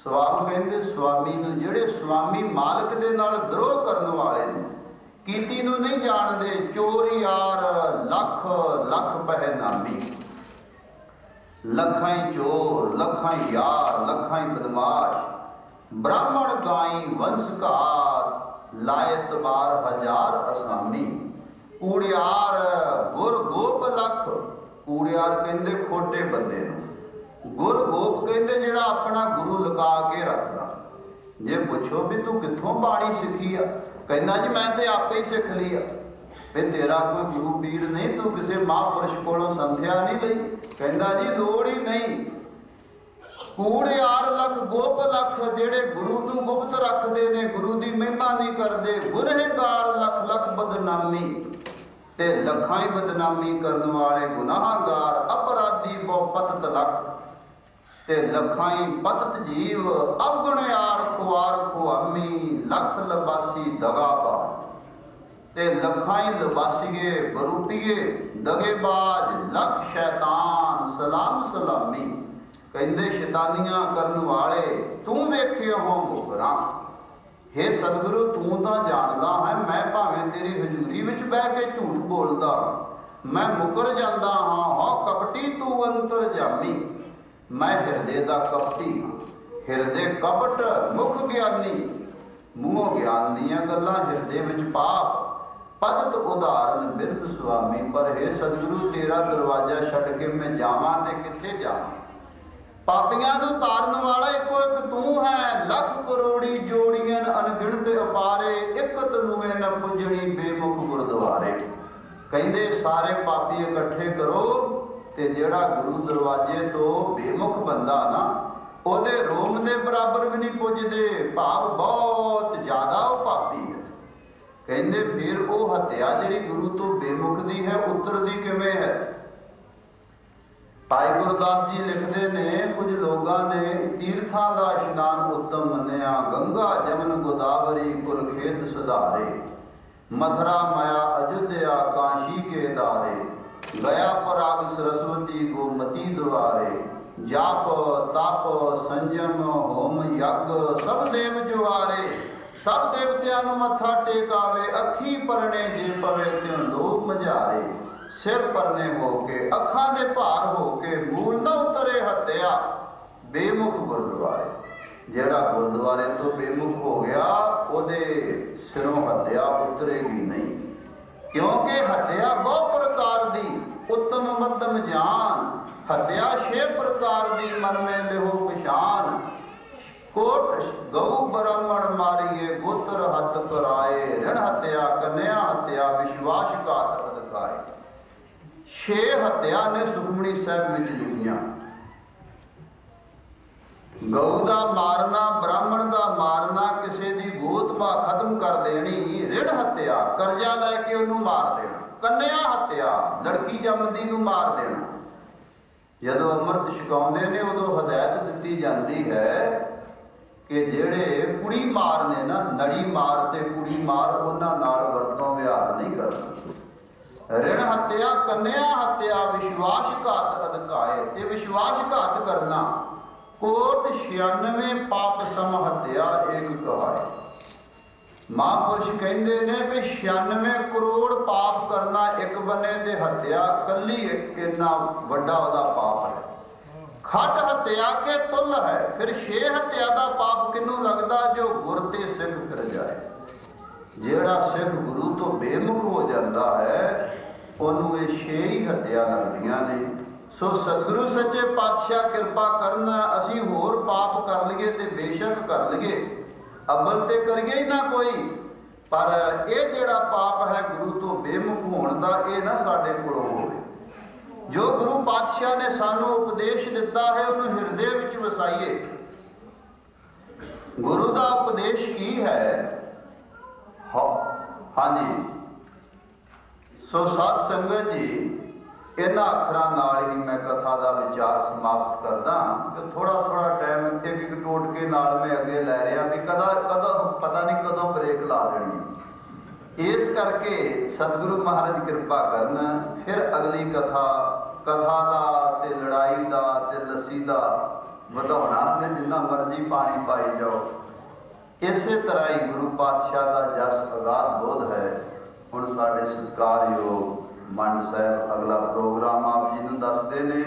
ਸਵਾਮ ਕਹਿੰਦੇ ਸਵਾਮੀ ਨੂੰ, ਜਿਹੜੇ ਸਵਾਮੀ ਮਾਲਕ ਦੇ ਨਾਲ ਦਰੋਹ ਕਰਨ ਵਾਲੇ ਨੇ, ਕੀਤੀ ਨੂੰ ਨਹੀਂ ਜਾਣਦੇ। ਚੋਰ ਯਾਰ ਲੱਖ ਲੱਖ ਪਹਿ ਨਾਮੀ। ਲੱਖਾਂ ਹੀ ਚੋਰ, ਲੱਖਾਂ ਹੀ ਯਾਰ, ਲੱਖਾਂ ਹੀ ਬਦਮਾਸ਼। ਬ੍ਰਾਹਮਣ ਗਾਈ ਵੰਸ਼ ਘਾਤ, ਲਾਏ ਤੁਮਾਰ ਹਜ਼ਾਰ ਅਸਾਮੀ। ਕੂੜਿਆਰ ਗੁਰ ਗੋਪ ਲੱਖ। ਕੂੜਿਆਰ ਕਹਿੰਦੇ ਖੋਟੇ ਬੰਦੇ ਨੂੰ। ਗੁਰ ਗੋਪ ਕਹਿੰਦੇ ਜਿਹੜਾ ਆਪਣਾ ਗੁਰੂ ਲੁਕਾ ਕੇ ਰੱਖਦਾ। ਜੇ ਪੁੱਛੋ ਵੀ ਤੂੰ ਕਿੱਥੋਂ ਬਾਣੀ ਸਿੱਖੀ ਆ, ਕਹਿੰਦਾ ਜੀ ਮੈਂ ਤੇ ਆਪੇ ਹੀ ਸਿੱਖ ਲਈ ਆ। ਵੀ ਤੇਰਾ ਕੋਈ ਗੁਰੂ ਪੀਰ ਨਹੀਂ, ਤੂੰ ਕਿਸੇ ਮਹਾਂਪੁਰਸ਼ ਕੋਲੋਂ ਸੰਥਿਆ ਨਹੀਂ ਲਈ। ਕਹਿੰਦਾ ਜੀ ਲੋੜ ਹੀ ਨਹੀਂ। ਕੂੜਿਆਰ ਲੱਖ ਗੋਪ ਲੱਖ, ਜਿਹੜੇ ਗੁਰੂ ਨੂੰ ਗੁਪਤ ਰੱਖਦੇ ਨੇ, ਗੁਰੂ ਦੀ ਮਹਿਮਾ ਨਹੀਂ ਕਰਦੇ। ਗੁਨਹਗਾਰ ਲੱਖ ਲੱਖ ਬਦਨਾਮੀ, ਤੇ ਲੱਖਾਂ ਹੀ ਬਦਨਾਮੀ ਕਰਨ ਵਾਲੇ ਗੁਨਾਹਗਾਰ। ਅਪਰਾਧੀ ਬਹੁ ਪਤਤ ਲੱਖ, ਤੇ ਲੱਖਾਂ ਹੀ ਪਤਤ ਜੀਵ। ਅਵਗੁਣਿਆਰ ਖੁਆਰ ਖੁਆਮੀ, ਲੱਖ ਲਬਾਸੀ ਦਗਾਬਾਜ਼, ਤੇ ਲੱਖਾਂ ਹੀ ਲਬਾਸੀਏ ਬਰੂਪੀਏ ਦਗੇਬਾਜ਼। ਲੱਖ ਸ਼ੈਤਾਨ ਸਲਾਮ ਸਲਾਮੀ, ਕਹਿੰਦੇ ਸ਼ੈਤਾਨੀਆਂ ਕਰਨ ਵਾਲੇ। ਤੂੰ ਵੇਖਿਓ ਹੋ ਮੁਕਰਾਂ। ਹੇ ਸਤਿਗੁਰੂ, ਤੂੰ ਤਾਂ ਜਾਣਦਾ ਹੈ, ਮੈਂ ਭਾਵੇਂ ਤੇਰੀ ਹਜ਼ੂਰੀ ਵਿੱਚ ਬਹਿ ਕੇ ਝੂਠ ਬੋਲਦਾ, ਮੈਂ ਮੁਕਰ ਜਾਂਦਾ ਹਾਂ। ਹੋ ਕਪਟੀ ਤੂੰ ਅੰਤਰ ਜਾਮੀ, ਮੈਂ ਹਿਰਦੇ ਦਾ ਕਪਟੀ ਹਾਂ। ਹਿਰਦੇ ਕਪਟ ਮੁਖ ਗਿਆਨੀ, ਮੂੰਹੋਂ ਗਿਆਨ ਦੀਆਂ ਗੱਲਾਂ, ਹਿਰਦੇ ਵਿੱਚ ਪਾਪ। ਪਦਤ ਉਦਾਹਰਨ ਬਿਰਧ ਸੁਆਮੀ, ਪਰ हे ਸਤਿਗੁਰੂ ਤੇਰਾ ਦਰਵਾਜ਼ਾ ਛੱਡ ਕੇ ਮੈਂ ਜਾਵਾਂ ਤੇ ਕਿੱਥੇ ਜਾਵਾਂ। ਪਾਪੀਆਂ ਨੂੰ ਤਾਰਨ ਵਾਲਾ ਇੱਕੋ ਇੱਕ ਤੂੰ ਹੈ। ਲੱਖ ਕਰੋੜੀ ਜੋੜੀਆਂ ਅਣਗਿਣਤ ਅਪਾਰੇ, ਇੱਕ ਤਨੂਏ ਨ ਪੁੱਜਣੀ ਬੇਮੁਖ ਗੁਰਦੁਆਰੇ। ਕਹਿੰਦੇ ਸਾਰੇ ਪਾਪੀ ਇਕੱਠੇ ਕਰੋ ਤੇ ਜਿਹੜਾ ਗੁਰੂ ਦਰਵਾਜ਼ੇ ਤੋਂ ਬੇਮੁਖ ਬੰਦਾ ਨਾ, ਉਹਦੇ ਰੋਮ ਦੇ ਬਰਾਬਰ ਵੀ ਨਹੀਂ ਪੁੱਜਦੇ। ਭਾਵ ਬਹੁਤ ਜ਼ਿਆਦਾ ਉਹ ਪਾਪੀ ਹੈ। ਕਹਿੰਦੇ ਫਿਰ ਉਹ ਹੱਤਿਆ ਜਿਹੜੀ ਗੁਰੂ ਤੋਂ ਬੇਮੁਖ ਦੀ ਹੈ, ਉਤਰਦੀ ਕਿਵੇਂ ਹੈ। ਭਾਈ ਗੁਰਦਾਸ ਜੀ ਲਿਖਦੇ ਨੇ, ਕੁਝ ਲੋਕਾਂ ਨੇ ਤੀਰਥਾਂ ਦਾ ਇਸ਼ਨਾਨ ਉੱਤਮ ਮੰਨਿਆ। ਗੰਗਾ ਜਮਨ ਗੋਦਾਵਰੀ ਕੁਲ ਖੇਤ ਸੁਧਾਰੇ, ਮਥੁਰਾ ਮਾਇਆ ਅਯੁੱਧਿਆ ਕਾਸ਼ੀ ਕੇ ਦਾਰੇ। ਗया पराग सरस्वती गोमती द्वारे, जाप तप संयम होम यज्ञ सब देव जुआरे। सब देवतियां नूं मत्था टेकावे, अखी परने जे पवे त्यों लोभ मझारे। सिर परने हो के अखां दे भार हो के, मूल न उतरे हत्या बेमुख गुरुद्वारे। जेड़ा गुरुद्वारे तो बेमुख हो गया, ओदे सिरों हत्या उतरेगी नहीं। क्योंकि हत्या बहु प्रकार दी, उत्तम मध्यम जान। हत्या 6 प्रकार दी, मन में लिहो पछान। कोट गऊ ब्राह्मण मारिए, गोत्र हत कराए। ऋण हत्या कन्या हत्या, विश्वासघात अधिकाए। 6 हत्या ने सुखमणी साहिब विच लिखियां। गऊ का मारना, ब्राह्मण का मारना, किसी की गोत मां खत्म कर देनी। ऋण हत्या, करजा लैके उन्होंने मार देना। कन्या हत्या, लड़की जमदी नूं मार देना। जदों अमृत छकाउंदे ने उदों हदायत दित्ती जाती है कि जेड़े कुड़ी मार ने ना, नड़ी मार ते कुड़ी मार, उन्हां नाल वरतों विहार नहीं करना। ऋण हत्या, कन्या हत्या, विश्वासघात अधिकाए। ते विश्वासघात करना, कोट 96 पाप सम हत्या एक कहाए। महापुरुष कहते ने भी 96 करोड़ पाप करना एक बने ते हत्या कली इन्ना वड्डा ओदा पाप है। खट हत्या के तुल है। फिर 6 हत्या का पाप किनू लगता, जो गुर ते सिख फिर जाए। जेड़ा सिख गुरु तो बेमुख हो जाता है, उन्होंने ये 6 ही हत्या लगदियां ने। सो सतगुरु सच्चे पातशाह कृपा करना, असी होर पाप कर लिए ते बेशक कर लिए, अव्वल ते करिए ही ना कोई, पर ये जेड़ा पाप है गुरु तो बेमुख होने का, ये ना साडे कोलों होवे। जो गुरु पातशाह ने सानू उपदेश दिता है, उन्होंने हृदय विच वसाइए। गुरु का उपदेश की है? हाँ जी। सो सत संगत जी, इन्हां अखरां नाल ही मैं कथा का विचार समाप्त करदा। कि थोड़ा थोड़ा टाइम एक टोटके नाल मैं अगे लै रहा भी, कदों पता नहीं कदों ब्रेक ला देनी। इस करके सतगुरु महाराज कृपा करन, फिर अगली कथा का ते लड़ाई का ते लस्सी का वधाउणा ते जिन्ना मर्जी पानी पाई जाओ। इस तरह ही गुरु पातशाह का जस अगाध बोध है। हुण साडे सत्कारयोग मन साहब अगला प्रोग्राम आप जी नूं दसदे ने।